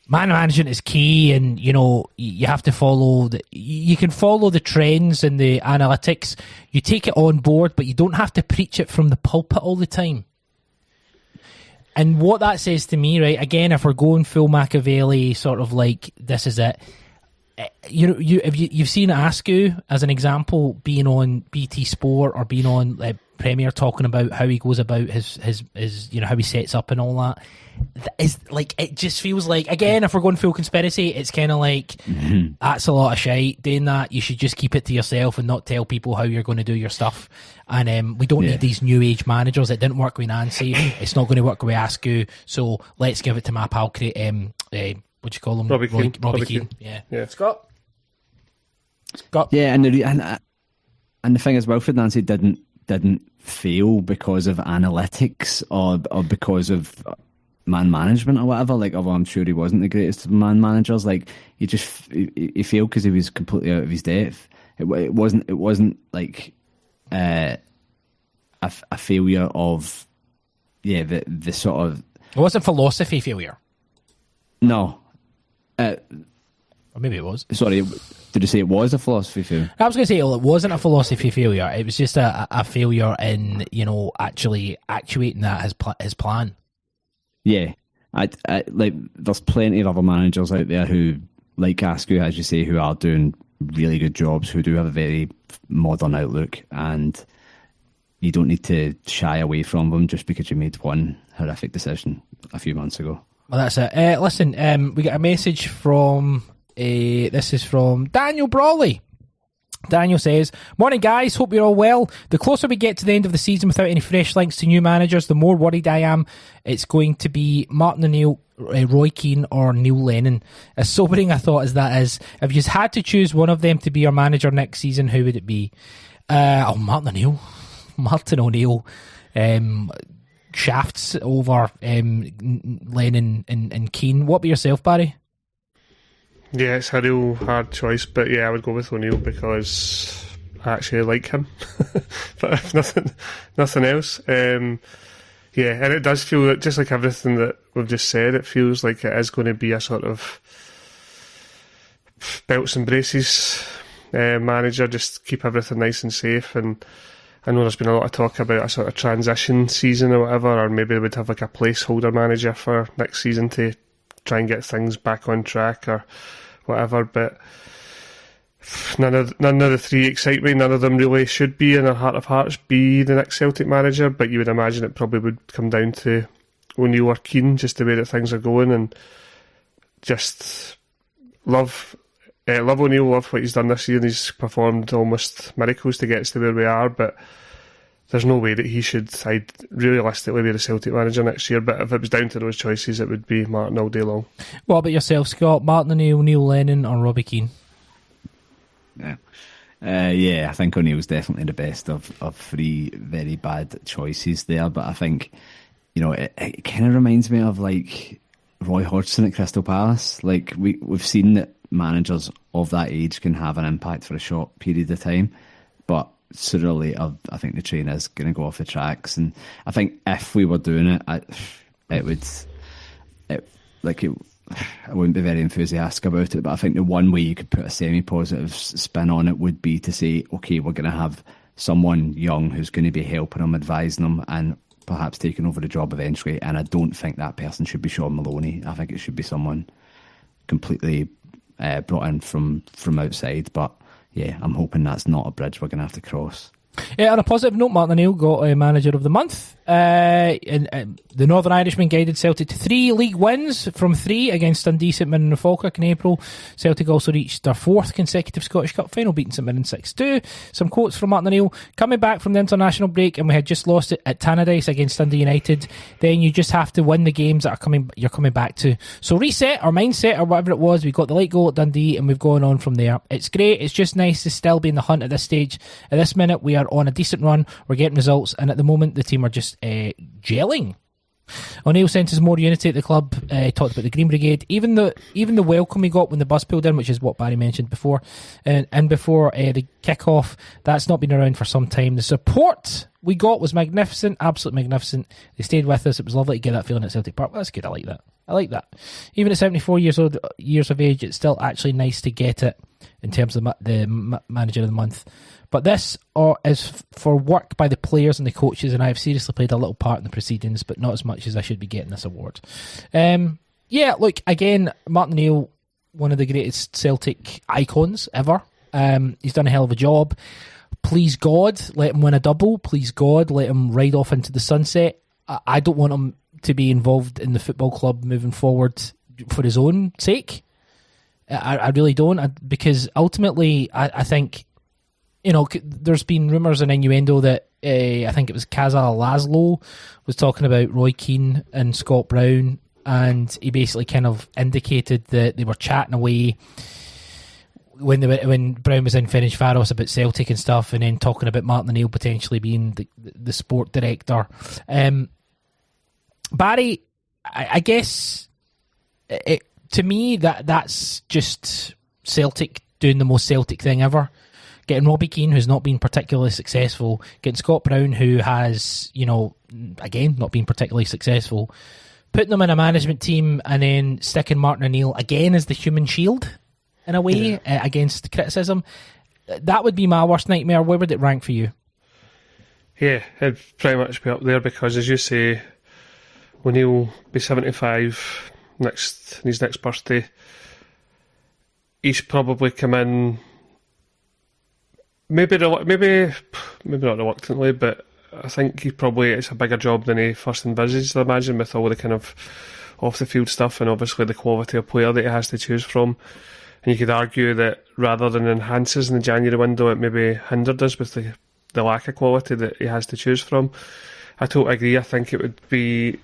man management is key, and you have to follow you can follow the trends and the analytics. You take it on board, but you don't have to preach it from the pulpit all the time. And what that says to me, right, again, if we're going full Machiavelli, sort of like, this is it. You've seen Askew as an example being on BT Sport or being on Premier talking about how he goes about his how he sets up and all that. Is like, it just feels like, again, if we're going full conspiracy, it's kind of like, that's a lot of shite. Doing that, you should just keep it to yourself and not tell people how you're going to do your stuff. And we don't need these new age managers. It didn't work with Nancy. It's not going to work with Askew. So let's give it to my pal, what do you call him? Robbie Keane. Yeah. Scott. Yeah, and the thing is, Wilfred Nancy didn't fail because of analytics or because of man management or whatever. Like, although I'm sure he wasn't the greatest of man managers, like he failed because he was completely out of his depth. It wasn't like a failure of the sort of. It wasn't philosophy failure. No. Or maybe it was. Sorry, did you say it was a philosophy failure? I was going to say, it wasn't a philosophy failure. It was just a failure in, actually actuating that his plan. Yeah. I like, there's plenty of other managers out there who, like Askew, as you say, who are doing really good jobs, who do have a very modern outlook, and you don't need to shy away from them just because you made one horrific decision a few months ago. Well, that's it. Listen, we got a message from... this is from Daniel Brawley. Daniel says, "Morning guys, hope you're all well. The closer we get to the end of the season without any fresh links to new managers, the more worried I am it's going to be Martin O'Neill, Roy Keane or Neil Lennon. As sobering a thought as that is, if you had to choose one of them to be your manager next season, who would it be?" Martin O'Neill shafts over Lennon and Keane. What about yourself, Barry? Yeah, it's a real hard choice, but yeah, I would go with O'Neill because I actually like him. But if nothing else, and it does feel that, just like everything that we've just said, it feels like it is going to be a sort of belts and braces manager, just keep everything nice and safe. And I know there's been a lot of talk about a sort of transition season or whatever, or maybe they would have like a placeholder manager for next season to try and get things back on track or whatever. But none of the three excite me. None of them really should be, in their heart of hearts, be the next Celtic manager. But you would imagine it probably would come down to O'Neill or Keane, just the way that things are going, and just love O'Neill, love what he's done this year. And he's performed almost miracles to get us to where we are. But there's no way that he should, I'd realistically, be the Celtic manager next year. But if it was down to those choices, it would be Martin all day long. What about yourself, Scott? Martin O'Neill, Neil Lennon, or Robbie Keane? Yeah, I think O'Neill's definitely the best of three very bad choices there. But I think, it kind of reminds me of like Roy Hodgson at Crystal Palace. Like we've seen that managers of that age can have an impact for a short period of time, but sooner or later, I think the train is going to go off the tracks. And I think if we were doing it, I wouldn't be very enthusiastic about it, but I think the one way you could put a semi-positive spin on it would be to say, okay, we're going to have someone young who's going to be helping them, advising them, and perhaps taking over the job eventually. And I don't think that person should be Sean Maloney. I think it should be someone completely brought in from outside. But yeah, I'm hoping that's not a bridge we're going to have to cross. Yeah, on a positive note, Martin O'Neill got a Manager of the Month. And the Northern Irishman guided Celtic to 3 league wins from 3 against Dundee, St Mirren and Falkirk in April. Celtic also reached their 4th consecutive Scottish Cup final, beating St Mirren 6-2. Some quotes from Martin O'Neill: coming back from the international break and we had just lost it at Tannadice against Dundee United, then you just have to win the games that you're coming back to. So reset our mindset, or whatever it was. We got the late goal at Dundee and we've gone on from there. It's great. It's just nice to still be in the hunt at this stage. At this minute, we are on a decent run. We're getting results, and at the moment the team are just gelling. O'Neill senses more unity at the club. Talked about the Green Brigade, even the welcome he got when the bus pulled in, which is what Barry mentioned before, and before the kick-off. That's not been around for some time. The support we got was magnificent, absolutely magnificent. They stayed with us. It was lovely to get that feeling at Celtic Park. That's good. I like that. Even at 74 years of age, it's still actually nice to get it in terms of the Manager of the Month. But this is for work by the players and the coaches, and I have seriously played a little part in the proceedings, but not as much as I should be getting this award. Look, again, Martin O'Neill, one of the greatest Celtic icons ever. He's done a hell of a job. Please God, let him win a double. Please God, let him ride off into the sunset. I don't want him to be involved in the football club moving forward for his own sake. I really don't, because ultimately I think, there's been rumours and innuendo that I think it was Kaza Laszlo was talking about Roy Keane and Scott Brown, and he basically kind of indicated that they were chatting away when Brown was in Ferencváros about Celtic and stuff, and then talking about Martin O'Neill potentially being the sport director. Barry, I guess to me that's just Celtic doing the most Celtic thing ever. Getting Robbie Keane, who's not been particularly successful, getting Scott Brown, who has, again, not been particularly successful, putting them in a management team, and then sticking Martin O'Neill again as the human shield, in a way, against criticism. That would be my worst nightmare. Where would it rank for you? Yeah, it'd pretty much be up there, because, as you say, O'Neill will be 75 his next birthday. He's probably come in... Maybe not reluctantly, but I think it's a bigger job than he first envisaged, I imagine, with all the kind of off-the-field stuff and obviously the quality of player that he has to choose from. And you could argue that rather than enhance us in the January window, it maybe hindered us with the lack of quality that he has to choose from. I totally agree. I think it would be,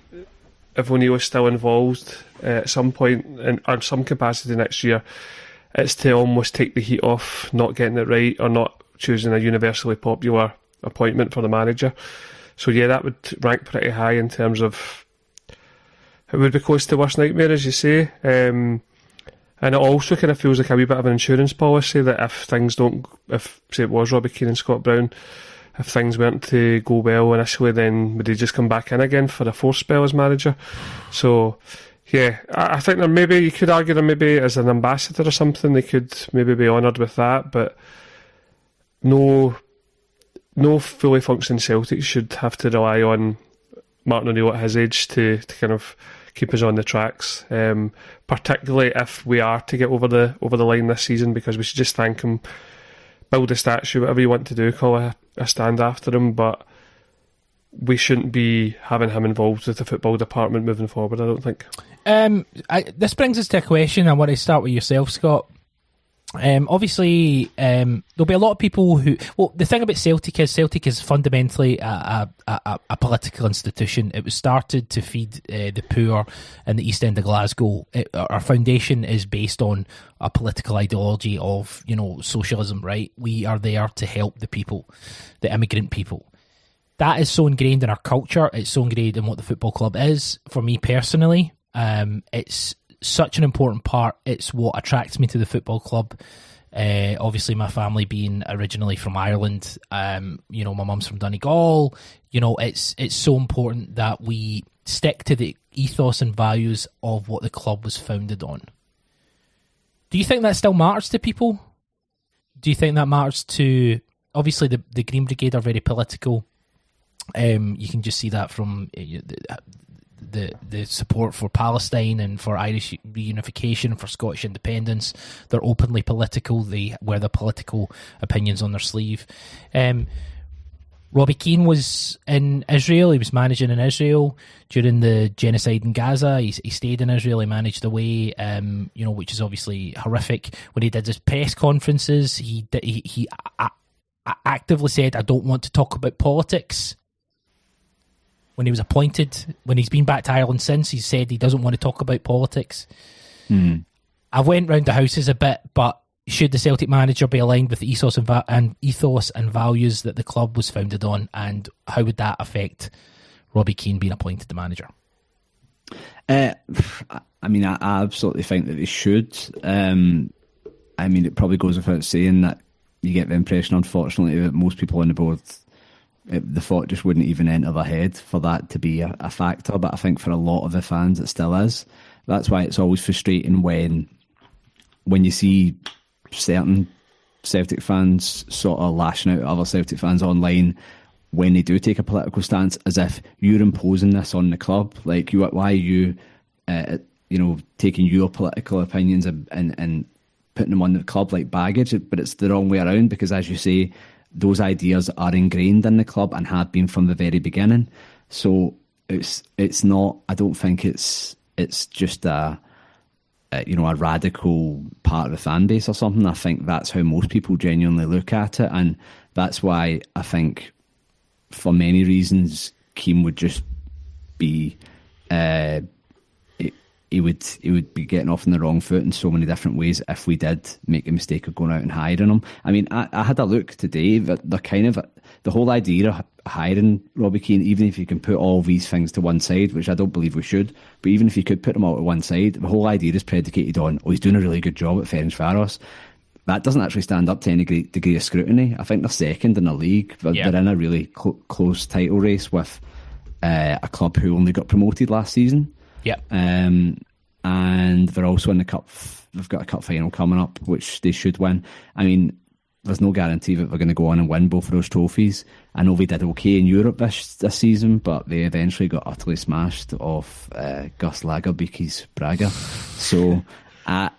if O'Neill was still involved at some point in some capacity next year, it's to almost take the heat off not getting it right or not choosing a universally popular appointment for the manager. So yeah, that would rank pretty high in terms of, it would be close to worst nightmare, as you say. And it also kind of feels like a wee bit of an insurance policy that if say it was Robbie Keane and Scott Brown, if things weren't to go well initially, then would they just come back in again for a fourth spell as manager? So yeah, I think you could argue that maybe as an ambassador or something, they could maybe be honoured with that, but no fully functioning Celtic should have to rely on Martin O'Neill at his age to kind of keep us on the tracks. Particularly if we are to get over the line this season, because we should just thank him, build a statue, whatever you want to do, call a stand after him, but we shouldn't be having him involved with the football department moving forward, I don't think. This brings us to a question. I want to start with yourself, Scott. Obviously, there'll be a lot of people who... Well, the thing about Celtic is fundamentally a political institution. It was started to feed the poor in the East End of Glasgow. Our foundation is based on a political ideology of, socialism, right? We are there to help the people, the immigrant people. That is so ingrained in our culture. It's so ingrained in what the football club is. For me personally, it's such an important part. It's what attracts me to the football club. Obviously, my family being originally from Ireland, my mum's from Donegal. It's so important that we stick to the ethos and values of what the club was founded on. Do you think that still matters to people? Do you think that matters to... Obviously, the Green Brigade are very political. You can just see that from the support for Palestine and for Irish reunification, for Scottish independence. They're openly political. They wear their political opinions on their sleeve. Robbie Keane was in Israel. He was managing in Israel during the genocide in Gaza. He stayed in Israel. He managed away, which is obviously horrific. When he did his press conferences, he actively said, "I don't want to talk about politics." When he was appointed, when he's been back to Ireland since, he said he doesn't want to talk about politics. I went round the houses a bit, but should the Celtic manager be aligned with the ethos and values that the club was founded on, and how would that affect Robbie Keane being appointed the manager? I absolutely think that they should. It probably goes without saying that you get the impression, unfortunately, that most people on the board, the thought just wouldn't even enter their head for that to be a factor. But I think for a lot of the fans, it still is. That's why it's always frustrating when you see certain Celtic fans sort of lashing out at other Celtic fans online when they do take a political stance, as if you're imposing this on the club. Like, why are you, taking your political opinions and putting them on the club like baggage? But it's the wrong way around, because, as you say, those ideas are ingrained in the club and have been from the very beginning. So it's not. I don't think it's just a radical part of the fan base or something. I think that's how most people genuinely look at it, and that's why I think, for many reasons, Keane would just be he would be getting off on the wrong foot in so many different ways if we did make a mistake of going out and hiring him. I mean, I had a look today that they're kind of the whole idea of hiring Robbie Keane, even if you can put all these things to one side, which I don't believe we should, but even if you could put them all to one side, the whole idea is predicated on, he's doing a really good job at Ferencváros. That doesn't actually stand up to any great degree of scrutiny. I think they're second in the league, but they're in a really close title race with a club who only got promoted last season. Yeah. And they're also in the cup. They've got a cup final coming up, which they should win. I mean, there's no guarantee that they're going to go on and win both of those trophies. I know they did okay in Europe this season, but they eventually got utterly smashed off Gus Lagerbeek's Braga. So I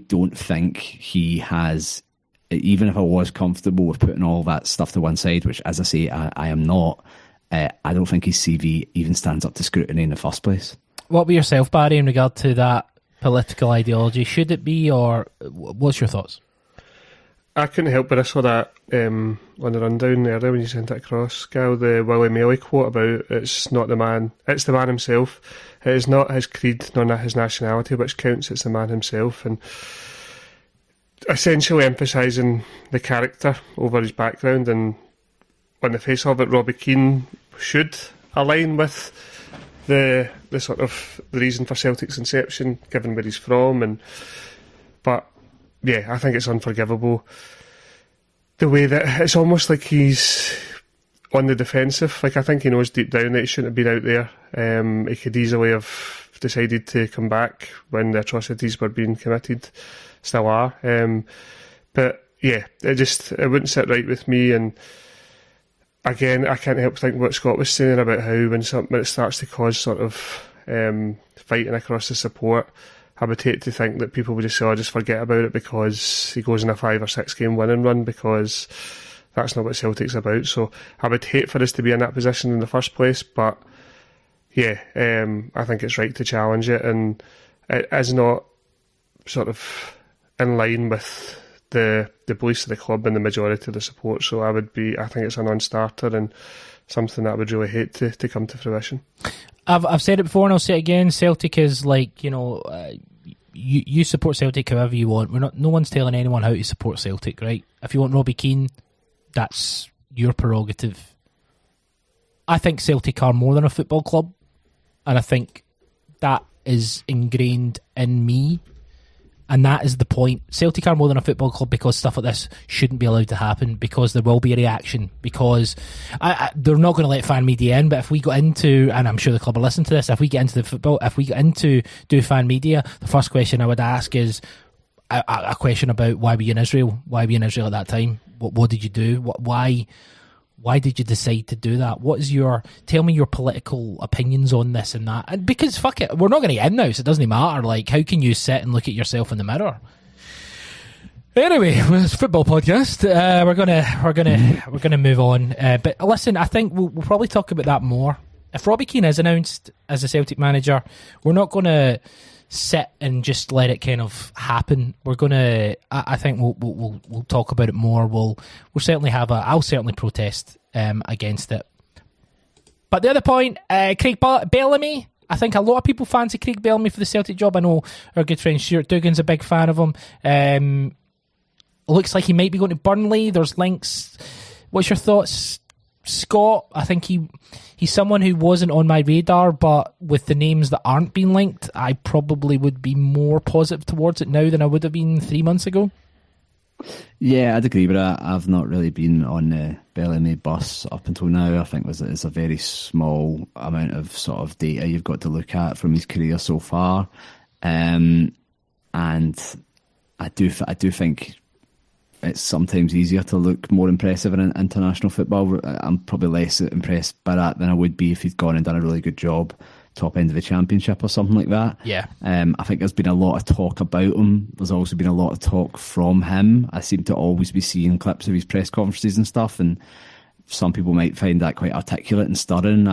don't think he has, even if I was comfortable with putting all that stuff to one side, which, as I say, I am not, I don't think his CV even stands up to scrutiny in the first place. What about yourself, Barry, in regard to that political ideology? Should it be, or what's your thoughts? I couldn't help but I saw that on the rundown earlier when you sent it across, Gall, the Willie Maley quote about it's not the man, it's the man himself. It is not his creed nor his nationality which counts, it's the man himself. And essentially emphasising the character over his background, and on the face of it, Robbie Keane should align with the sort of the reason for Celtic's inception, given where he's from. But yeah, I think it's unforgivable the way that it's almost like he's on the defensive. Like, I think he knows deep down that he shouldn't have been out there. He could easily have decided to come back when the atrocities were being committed, still are. But yeah, it wouldn't sit right with me. And again, I can't help think what Scott was saying about how when it starts to cause sort of fighting across the support. I would hate to think that people would just say, "Oh, just forget about it," because he goes in a 5 or 6 game winning run, because that's not what Celtic's about. So I would hate for us to be in that position in the first place, but yeah, I think it's right to challenge it, and it is not sort of in line with the beliefs of the club and the majority of the support. So I think it's a non-starter and something that I would really hate to come to fruition. I've said it before and I'll say it again. Celtic is like, you support Celtic however you want. No one's telling anyone how to support Celtic, right? If you want Robbie Keane, that's your prerogative. I think Celtic are more than a football club, and I think that is ingrained in me. And that is the point. Celtic are more than a football club because stuff like this shouldn't be allowed to happen, because there will be a reaction, because they're not going to let fan media in. But if we got into, and I'm sure the club will listen to this, if we get into the football, if we get into do fan media, the first question I would ask is a question about why were you in Israel? Why were you in Israel at that time? What did you do? Why did you decide to do that? Tell me your political opinions on this and that. And because fuck it, we're not going to get in now, so it doesn't matter. Like, how can you sit and look at yourself in the mirror? Anyway, it's a football podcast. We're gonna move on. But listen, I think we'll probably talk about that more. If Robbie Keane is announced as a Celtic manager, we're not going to sit and just let it kind of happen. We're gonna. I think we'll talk about it more. We'll certainly I'll certainly protest against it. But the other point, Craig Bellamy. I think a lot of people fancy Craig Bellamy for the Celtic job. I know our good friend Stuart Dugan's a big fan of him. Looks like he might be going to Burnley. There's links. What's your thoughts, Scott? I think he's someone who wasn't on my radar, but with the names that aren't being linked, I probably would be more positive towards it now than I would have been 3 months ago. Yeah, I'd agree, but I've not really been on the Bellamy bus up until now. I think it's a very small amount of sort of data you've got to look at from his career so far, and I do think it's sometimes easier to look more impressive in international football. I'm probably less impressed by that than I would be if he'd gone and done a really good job, top end of the Championship or something like that. Yeah. I think there's been a lot of talk about him. There's also been a lot of talk from him. I seem to always be seeing clips of his press conferences and stuff, and some people might find that quite articulate and stirring.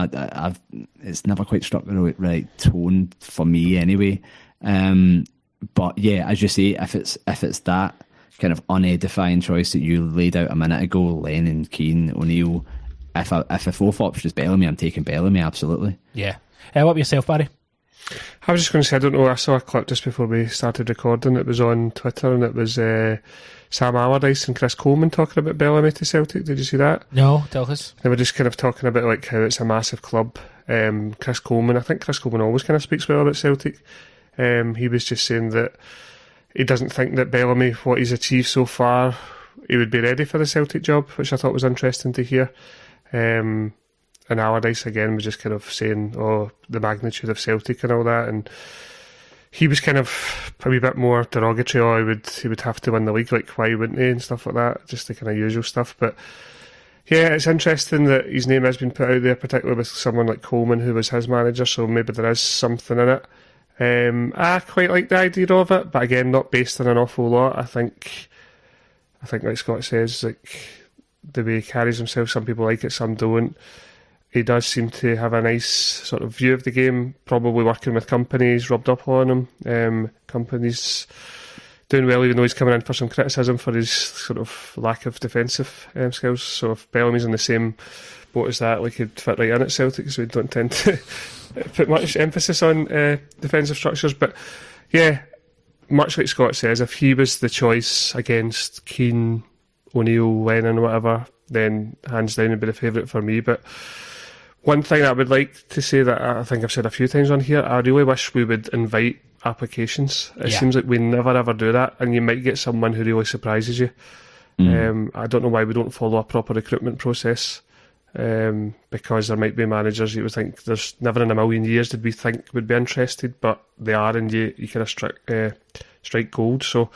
It's never quite struck the right tone for me anyway. But yeah, as you say, if it's that kind of unedifying choice that you laid out a minute ago, Lennon, Keane, O'Neill, if a fourth option is Bellamy, I'm taking Bellamy, absolutely. Yeah. What about yourself, Barry? I was just going to say, I don't know, I saw a clip just before we started recording. It was on Twitter, and it was Sam Allardyce and Chris Coleman talking about Bellamy to Celtic. Did you see that? No, tell us. They were just kind of talking about like how it's a massive club. I think Chris Coleman always kind of speaks well about Celtic. He was just saying that he doesn't think that Bellamy, what he's achieved so far, he would be ready for the Celtic job, which I thought was interesting to hear. And Allardyce again was just kind of saying, the magnitude of Celtic and all that, and he was kind of a wee bit more derogatory. He would have to win the league, like why wouldn't he, and stuff like that, just the kind of usual stuff. But yeah, it's interesting that his name has been put out there, particularly with someone like Coleman, who was his manager, so maybe there is something in it. I quite like the idea of it, but again, not based on an awful lot. I think like Scott says, like the way he carries himself, some people like it, some don't. He does seem to have a nice sort of view of the game, probably working with companies rubbed up on him. Companies doing well, even though he's coming in for some criticism for his sort of lack of defensive skills. So if Bellamy's in the same boat as that, like he'd fit right in at Celtic, so we don't tend to put much emphasis on defensive structures. But yeah, much like Scott says, if he was the choice against Keane, O'Neill, Lennon, whatever, then hands down would be the favourite for me. But one thing I would like to say that I think I've said a few times on here, I really wish we would invite applications. It seems like we never ever do that, and you might get someone who really surprises you. I don't know why we don't follow a proper recruitment process, because there might be managers you would think there's never in a million years did we think would be interested, but they are, and you kind of strike gold. So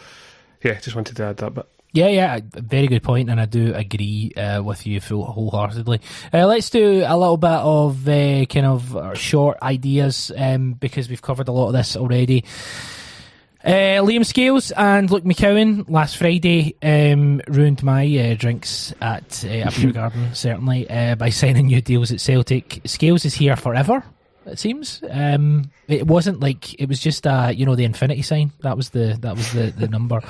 yeah, just wanted to add that bit. Yeah, very good point, and I do agree with you wholeheartedly. Let's do a little bit of kind of short ideas because we've covered a lot of this already. Liam Scales and Luke McCowan last Friday ruined my drinks at a beer garden, certainly, by signing new deals at Celtic. Scales is here forever, it seems. It wasn't like, it was just the infinity sign. That was the number.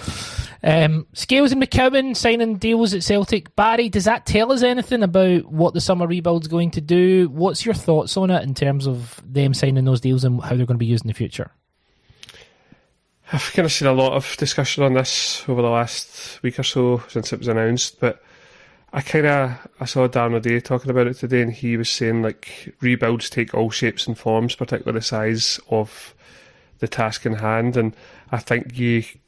Scales and McCowan signing deals at Celtic. Barry, does that tell us anything about what the summer rebuild's going to do? What's your thoughts on it in terms of them signing those deals and how they're going to be used in the future? I've kind of seen a lot of discussion on this over the last week or so since it was announced, but I saw Darren O'Day talking about it today, and he was saying like rebuilds take all shapes and forms, particularly the size of the task in hand. And I think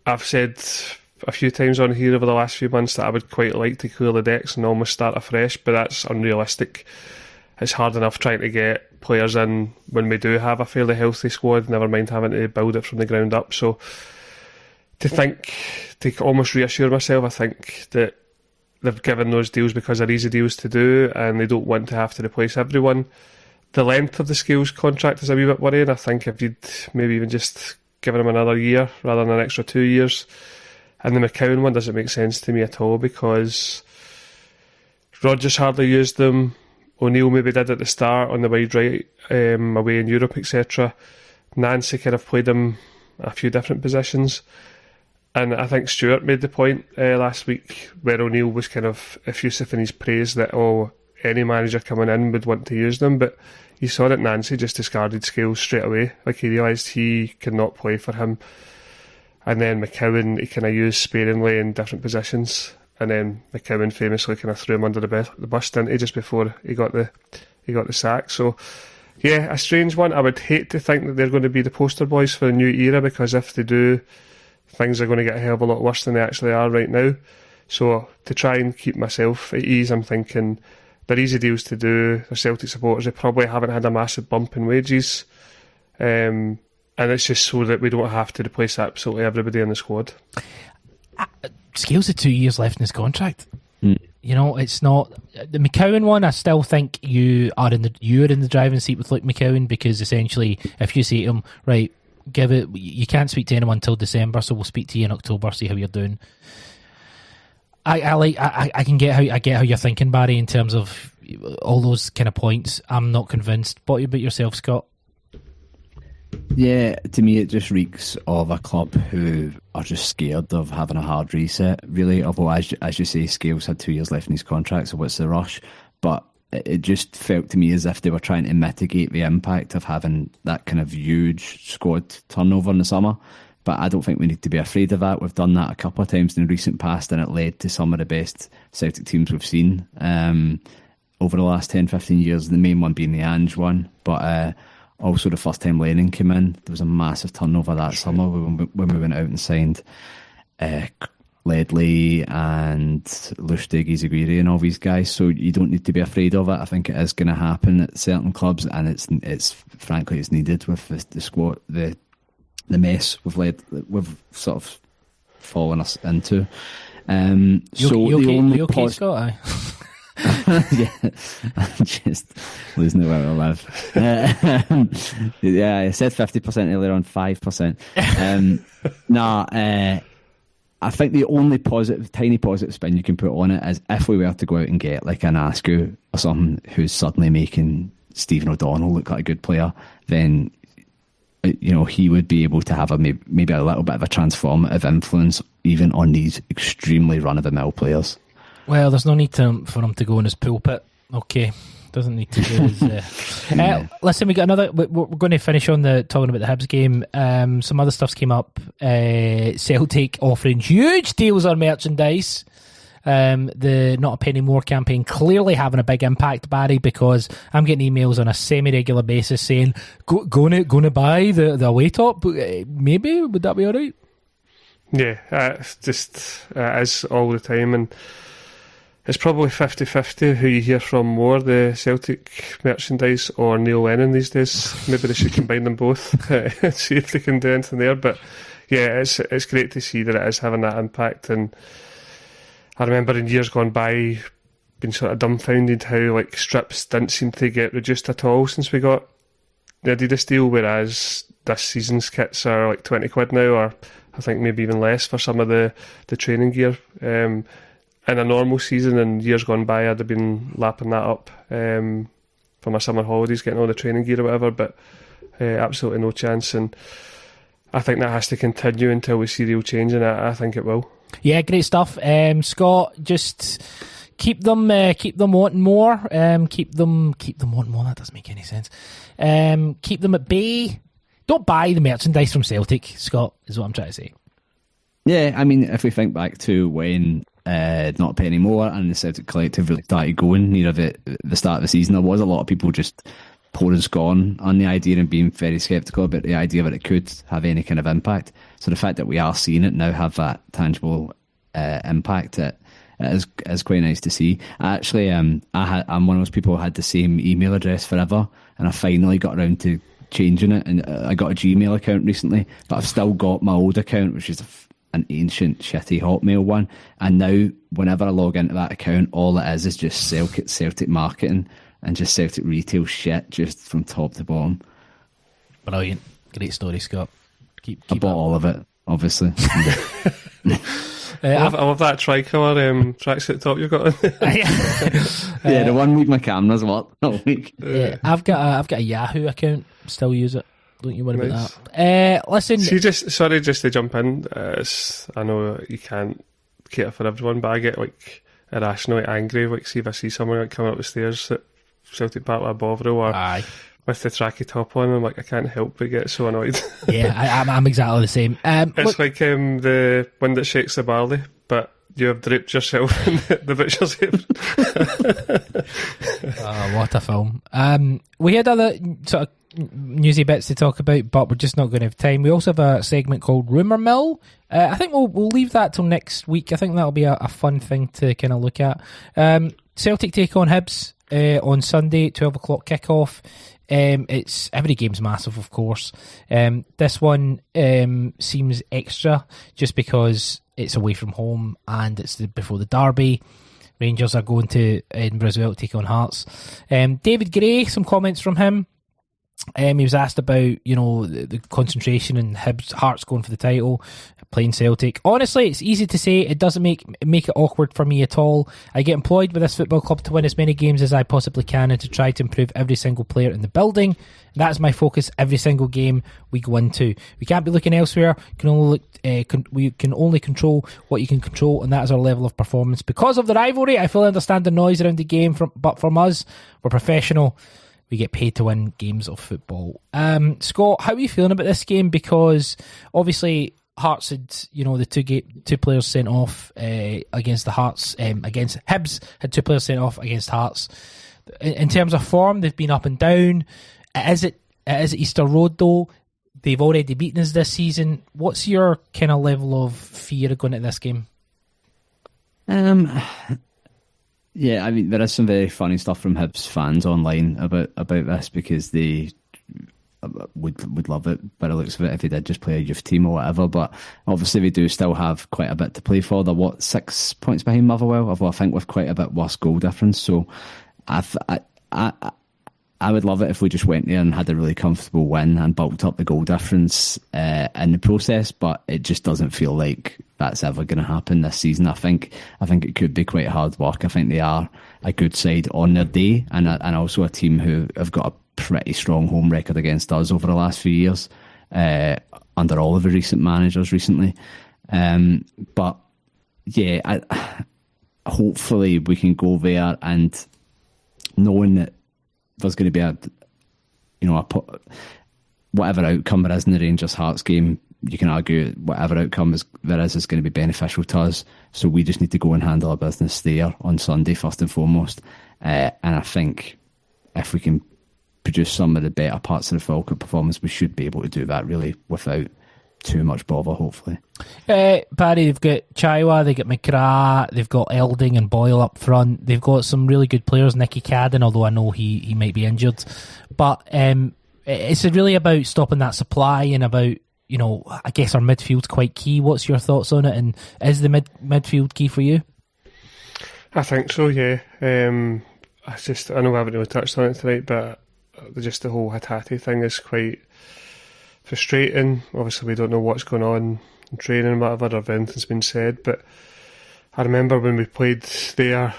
I've said a few times on here over the last few months that I would quite like to clear the decks and almost start afresh, but that's unrealistic. It's hard enough trying to get players in when we do have a fairly healthy squad, never mind having to build it from the ground up. So to almost reassure myself, I think that they've given those deals because they're easy deals to do and they don't want to have to replace everyone. The length of the Scales contract is a wee bit worrying. I think if you'd maybe even just given him another year rather than an extra 2 years. And the McCowan one doesn't make sense to me at all because Rodgers hardly used them. O'Neill maybe did at the start on the wide right, away in Europe, etc. Nancy kind of played him a few different positions. And I think Stuart made the point last week where O'Neill was kind of effusive in his praise that any manager coming in would want to use them. But you saw that Nancy just discarded Scales straight away. Like he realised he could not play for him. And then McCowan, he kind of used sparingly in different positions. And then McCowan famously kind of threw him under the bus, didn't he, just before he got the sack. So, yeah, a strange one. I would hate to think that they're going to be the poster boys for a new era, because if they do, things are going to get a hell of a lot worse than they actually are right now. So, to try and keep myself at ease, I'm thinking they're easy deals to do. They're Celtic supporters. They probably haven't had a massive bump in wages. And it's just so that we don't have to replace absolutely everybody in the squad. Scales has 2 years left in his contract. You know, it's not the McCowan one. I still think you're in the driving seat with Luke McCowan, because essentially, if you say to him, right, give it, you can't speak to anyone until December, so we'll speak to you in October, see how you're doing. I can get how you're thinking, Barry, in terms of all those kind of points. I'm not convinced. What about yourself, Scott? Yeah, to me it just reeks of a club who are just scared of having a hard reset, really. Although, as you say, Scales had 2 years left in his contract, so what's the rush? But it just felt to me as if they were trying to mitigate the impact of having that kind of huge squad turnover in the summer. But I don't think we need to be afraid of that. We've done that a couple of times in the recent past, and it led to some of the best Celtic teams we've seen over the last 10-15 years, the main one being the Ange one. But also, the first time Lennon came in, there was a massive turnover that summer when we went out and signed Ledley and Lustig, Izaguirre and all these guys. So you don't need to be afraid of it. I think it is going to happen at certain clubs, and it's frankly it's needed with the squad, the mess we've sort of fallen us into. You okay, Scott? Yeah, I'm just losing it where I live. Yeah, I said 50% earlier on, 5%. I think the only tiny positive spin you can put on it is if we were to go out and get like an Askew or something who's suddenly making Stephen O'Donnell look like a good player, then he would be able to have maybe a little bit of a transformative influence even on these extremely run-of-the-mill players. Well, there's no need for him to go in his pulpit. Okay, doesn't need to do his... Listen, we got another... We're going to finish on talking about the Hibs game. Some other stuff's came up. Celtic offering huge deals on merchandise. The Not a Penny More campaign clearly having a big impact, Barry, because I'm getting emails on a semi-regular basis saying, going to buy the away top? Maybe? Would that be all right? Yeah, it's just as all the time, and it's probably 50-50 who you hear from more, the Celtic merchandise or Neil Lennon these days. Maybe they should combine them both and see if they can do anything there. But yeah, it's great to see that it is having that impact. And I remember in years gone by being sort of dumbfounded how like strips didn't seem to get reduced at all since we got the Adidas deal, whereas this season's kits are like 20 quid now, or I think maybe even less for some of the training gear. In a normal season and years gone by, I'd have been lapping that up for my summer holidays, getting all the training gear or whatever, but absolutely no chance. And I think that has to continue until we see real change, and I think it will. Yeah, great stuff. Scott, just keep them wanting more. Keep them wanting more. That doesn't make any sense. Keep them at bay. Don't buy the merchandise from Celtic, Scott, is what I'm trying to say. Yeah, I mean, if we think back to when Not Pay Anymore and the Celtic Collective really started going near the start of the season, there was a lot of people just pouring scorn on the idea and being very sceptical about the idea that it could have any kind of impact. So the fact that we are seeing it now have that tangible impact, it is quite nice to see. Actually, I'm one of those people who had the same email address forever, and I finally got around to changing it, and I got a Gmail account recently, but I've still got my old account, which is an ancient shitty Hotmail one, and now whenever I log into that account, all it is just Celtic marketing and just Celtic retail shit, just from top to bottom. Brilliant. Great story, Scott. Keep I bought all of it, obviously. I love that tricolour tracksuit top you've got on. Yeah, the 1 week my cameras work, all week. Yeah, I've got a Yahoo account. Still use it. Don't you worry about that. Listen. Sorry, just to jump in. I know you can't cater for everyone, but I get like irrationally angry. Like, see if I see someone like coming up the stairs at Celtic Park with a Bovril or with the tracky top on, I'm like, I can't help but get so annoyed. Yeah, I'm exactly the same. It's like the wind that shakes the barley, but you have draped yourself in the butcher's apron. What a film. We had other sort of newsy bits to talk about, but we're just not going to have time. We also have a segment called Rumour Mill. I think we'll leave that till next week. I think that'll be a fun thing to kind of look at. Celtic take on Hibs on Sunday, 12 o'clock kickoff. It's every game's massive, of course. This one seems extra just because it's away from home and it's before the derby. Rangers are going to Edinburgh as well to take on Hearts. David Gray, some comments from him. He was asked about, the concentration and Hearts going for the title, playing Celtic. Honestly, it's easy to say. It doesn't make it awkward for me at all. I get employed with this football club to win as many games as I possibly can and to try to improve every single player in the building. That's my focus every single game we go into. We can't be looking elsewhere. We can only control what you can control, and that is our level of performance. Because of the rivalry, I fully understand the noise around the game, but from us, we're professional. We get paid to win games of football. Scott, how are you feeling about this game? Because obviously Hearts had, the two players sent off against the Hearts. Against Hibs had two players sent off against Hearts. In terms of form, they've been up and down. It is Easter Road though. They've already beaten us this season. What's your kind of level of fear going into this game? Yeah, I mean, there is some very funny stuff from Hibs fans online about this because they would love it by the looks of it if they did just play a youth team or whatever. But obviously, they do still have quite a bit to play for. They're 6 points behind Motherwell, I think, with quite a bit worse goal difference. So, I would love it if we just went there and had a really comfortable win and bulked up the goal difference in the process, but it just doesn't feel like that's ever going to happen this season. I think it could be quite hard work. I think they are a good side on their day and also a team who have got a pretty strong home record against us over the last few years under all of the recent managers recently. But yeah, hopefully we can go there and knowing that there's going to be whatever outcome there is in the Rangers Hearts game, you can argue whatever outcome there is going to be beneficial to us. So we just need to go and handle our business there on Sunday first and foremost. And I think if we can produce some of the better parts of the Falkirk performance, we should be able to do that really without too much bother, hopefully. Barry, they've got Chaiwa, they've got McGrath, they've got Elding and Boyle up front. They've got some really good players, Nicky Cadden, although I know he might be injured. But it's really about stopping that supply and about I guess our midfield's quite key. What's your thoughts on it? And is the midfield key for you? I think so, yeah. I know we haven't really touched on it tonight, but just the whole Hatate thing is quite frustrating. Obviously, we don't know what's going on in training and whatever, or if anything's been said, but I remember when we played there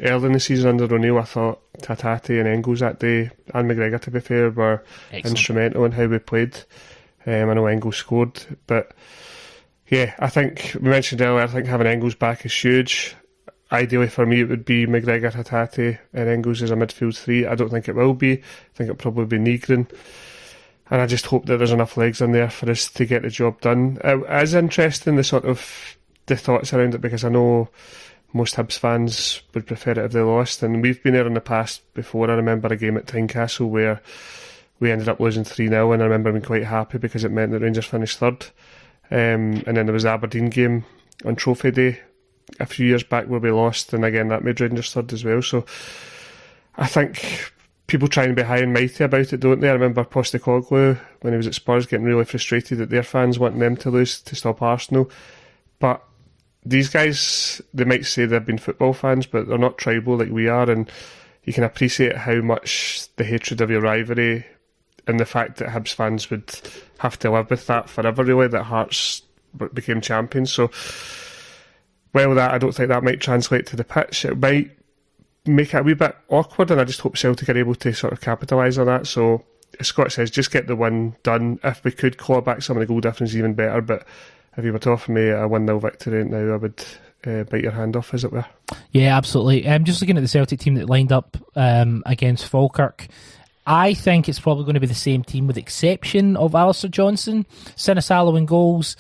early in the season under O'Neill, I thought Hatate and Engels that day, and McGregor to be fair, were instrumental in how we played. I know Engels scored, but yeah, I think we mentioned earlier, I think having Engels back is huge. Ideally for me it would be McGregor, Hatate and Engels as a midfield three. I don't think it will be. I think it'll probably be Nygren, and I just hope that there's enough legs in there for us to get the job done. It is interesting the thoughts around it, because I know most Hibs fans would prefer it if they lost, and we've been there in the past before. I remember a game at Tynecastle where we ended up losing 3-0, and I remember being quite happy because it meant that Rangers finished third. And then there was the Aberdeen game on Trophy Day a few years back where we lost, and again that made Rangers third as well. So I think people try and be high and mighty about it, don't they? I remember Postecoglou, when he was at Spurs, getting really frustrated that their fans wanting them to lose to stop Arsenal. But these guys, they might say they've been football fans, but they're not tribal like we are, and you can appreciate how much the hatred of your rivalry and the fact that Hibs fans would have to live with that forever, really, that Hearts became champions. So, well, I don't think that might translate to the pitch. It might make it a wee bit awkward, and I just hope Celtic are able to sort of capitalise on that. So, as Scott says, just get the win done. If we could claw back some of the goal difference, even better. But if you were to offer me a 1-0 victory now, I would bite your hand off, as it were. Yeah, absolutely. Just looking at the Celtic team that lined up against Falkirk, I think it's probably going to be the same team with the exception of Alistair Johnson, Sinisalo in goals,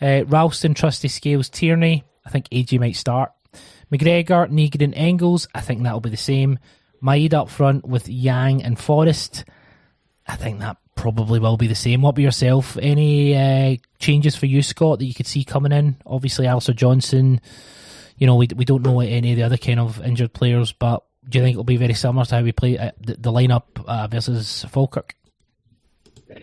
Ralston, Trusty Scales, Tierney. I think AJ might start. McGregor, Nygren, Engels. I think that'll be the same. Maeda up front with Yang and Forrest. I think that probably will be the same. What about yourself? Any changes for you, Scott, that you could see coming in? Obviously, Alistair Johnson, we don't know any of the other kind of injured players, but do you think it'll be very similar to how we play the lineup versus Falkirk?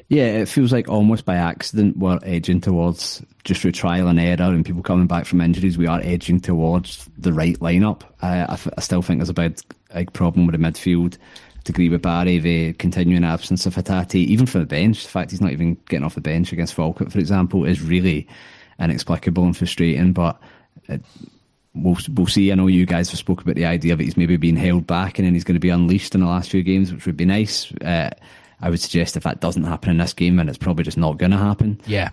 Yeah, it feels like almost by accident we're edging towards, just through trial and error and people coming back from injuries, we are edging towards the right lineup. I still think there's a big problem with the midfield. To agree with Barry, the continuing absence of Hatate, even for the bench, the fact he's not even getting off the bench against Falkirk, for example, is really inexplicable and frustrating. But we'll see. I know you guys have spoken about the idea that he's maybe being held back and then he's going to be unleashed in the last few games, which would be nice. I would suggest if that doesn't happen in this game, then it's probably just not going to happen. Yeah.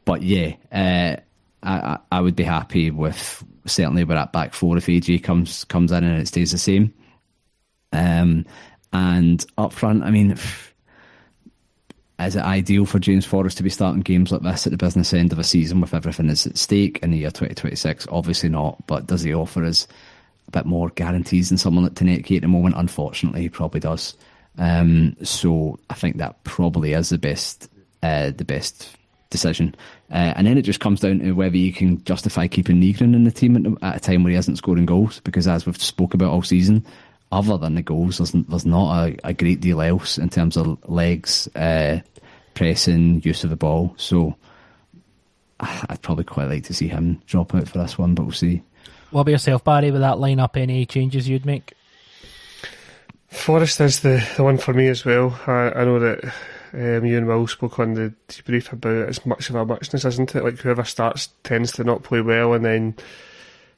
But yeah, I would be happy with certainly with that back four if AJ comes in and it stays the same. And up front, I mean, is it ideal for James Forrest to be starting games like this at the business end of a season with everything that's at stake in the year 2026? Obviously not, but does he offer us a bit more guarantees than someone like Taneki at the moment? Unfortunately, he probably does. So I think that probably is the best decision. And then it just comes down to whether you can justify keeping Nygren in the team at a time where he isn't scoring goals, because as we've spoke about all season, other than the goals, there's not a great deal else in terms of legs, pressing, use of the ball. So I'd probably quite like to see him drop out for this one, but we'll see. What about yourself, Barry, with that lineup? Any changes you'd make? Forrest is the one for me as well. I know that you and Will spoke on the debrief about it's much of a muchness, isn't it? Like whoever starts tends to not play well, and then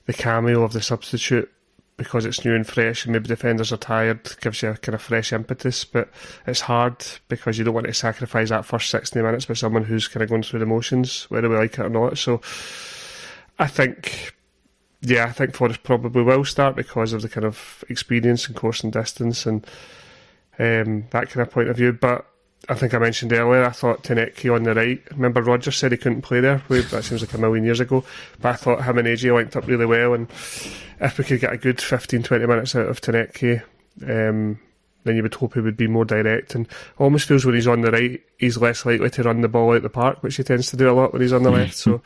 the cameo of the substitute, because it's new and fresh and maybe defenders are tired, gives you a kind of fresh impetus. But it's hard because you don't want to sacrifice that first 60 minutes with someone who's kind of going through the motions, whether we like it or not. So I think Forrest probably will start because of the kind of experience and course and distance and that kind of point of view. But I think I mentioned earlier, I thought Taneki on the right. Remember Rogers said he couldn't play there? That seems like a million years ago. But I thought him and AJ linked up really well, and if we could get a good 15-20 minutes out of Taneki, then you would hope he would be more direct. And almost feels when he's on the right, he's less likely to run the ball out the park, which he tends to do a lot when he's on the left. So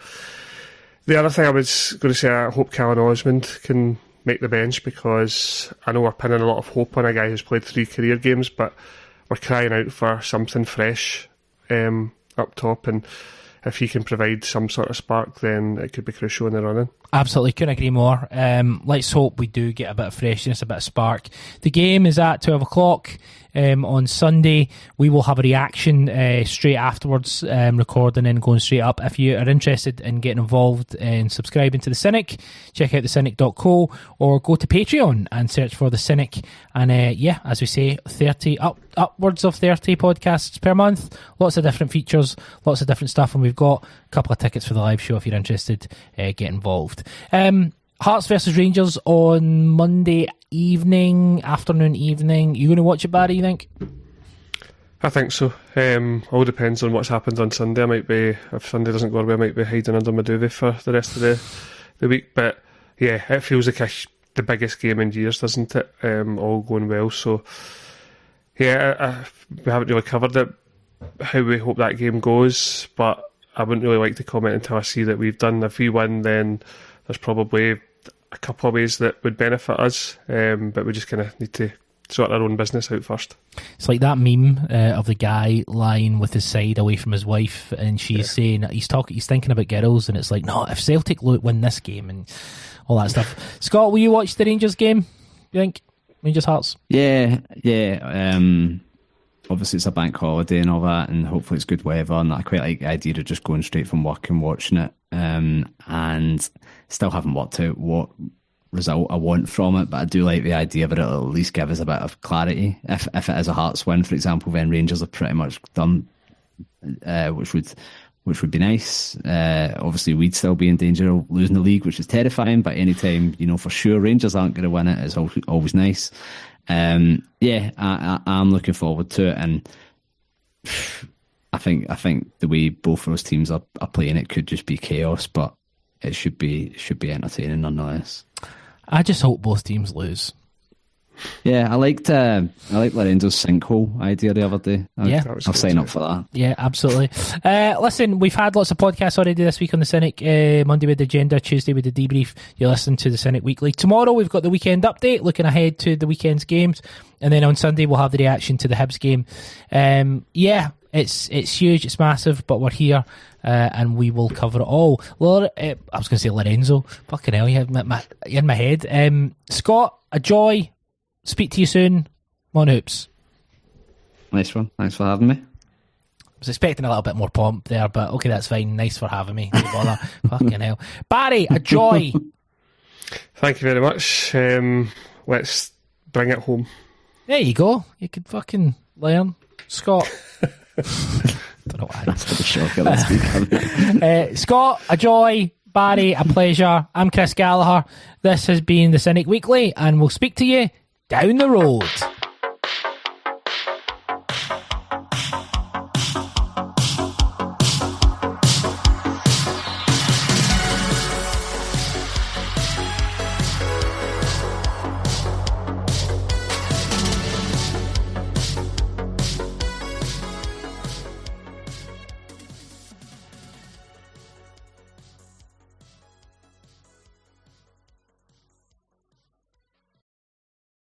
the other thing I was going to say, I hope Callum Osmond can make the bench, because I know we're pinning a lot of hope on a guy who's played 3 career games, but we're crying out for something fresh on up top, and if he can provide some sort of spark, then it could be crucial in the running. Absolutely, couldn't agree more. Let's hope we do get a bit of freshness, a bit of spark. The game is at 12 o'clock on Sunday. We will have a reaction straight afterwards, recording and going straight up. If you are interested in getting involved and subscribing to The Cynic, check out thecynic.co or go to Patreon and search for The Cynic. And as we say, upwards of 30 podcasts per month. Lots of different features, lots of different stuff, and we've got a couple of tickets for the live show if you're interested. Get involved. Hearts versus Rangers on Monday afternoon, evening. You going to watch it, Barry, you think? I think so. All depends on what's happened on Sunday. If Sunday doesn't go our way, I might be hiding under my duvet for the rest of the week. But yeah, it feels like the biggest game in years, doesn't it? All going well. So yeah, we haven't really covered it, how we hope that game goes, but I wouldn't really like to comment until I see that we've done. If we win, then there's probably a couple of ways that would benefit us, but we just kind of need to sort our own business out first. It's like that meme of the guy lying with his side away from his wife, and she's saying he's thinking about girls, and it's like, no, if Celtic win this game and all that stuff. Scott, will you watch the Rangers game? You think Rangers Hearts? Yeah. Obviously, it's a bank holiday and all that, and hopefully it's good weather. And I quite like the idea of just going straight from work and watching it. And still haven't worked out what result I want from it, but I do like the idea that it'll at least give us a bit of clarity. If it is a Hearts win, for example, then Rangers are pretty much done, which would be nice. Obviously, we'd still be in danger of losing the league, which is terrifying. But anytime for sure Rangers aren't going to win it, it's always nice. I'm looking forward to it, and I think the way both those teams are playing, it could just be chaos, but it should be entertaining nonetheless. I just hope both teams lose. Yeah, I liked Lorenzo's sinkhole idea the other day. I'll sign up for that. Yeah, absolutely. Listen, we've had lots of podcasts already this week on the Cynic. Monday with the agenda, Tuesday with the debrief. You listen to the Cynic Weekly. Tomorrow we've got the weekend update, looking ahead to the weekend's games, and then on Sunday we'll have the reaction to the Hibs game. It's huge, it's massive, but we're here. And we will cover it all. I was going to say Lorenzo. Fucking hell, you're in my head. Scott, a joy. Speak to you soon. Mon Hoops. Nice one. Thanks for having me. I was expecting a little bit more pomp there, but okay, that's fine. Nice for having me. No bother. Fucking hell. Barry, a joy. Thank you very much. Let's bring it home. There you go. You could fucking learn. Scott. Don't know why. That's a shocker this week. Scott, a joy. Barry, a pleasure. I'm Chris Gallagher. This has been the Cynic Weekly, and we'll speak to you down the road.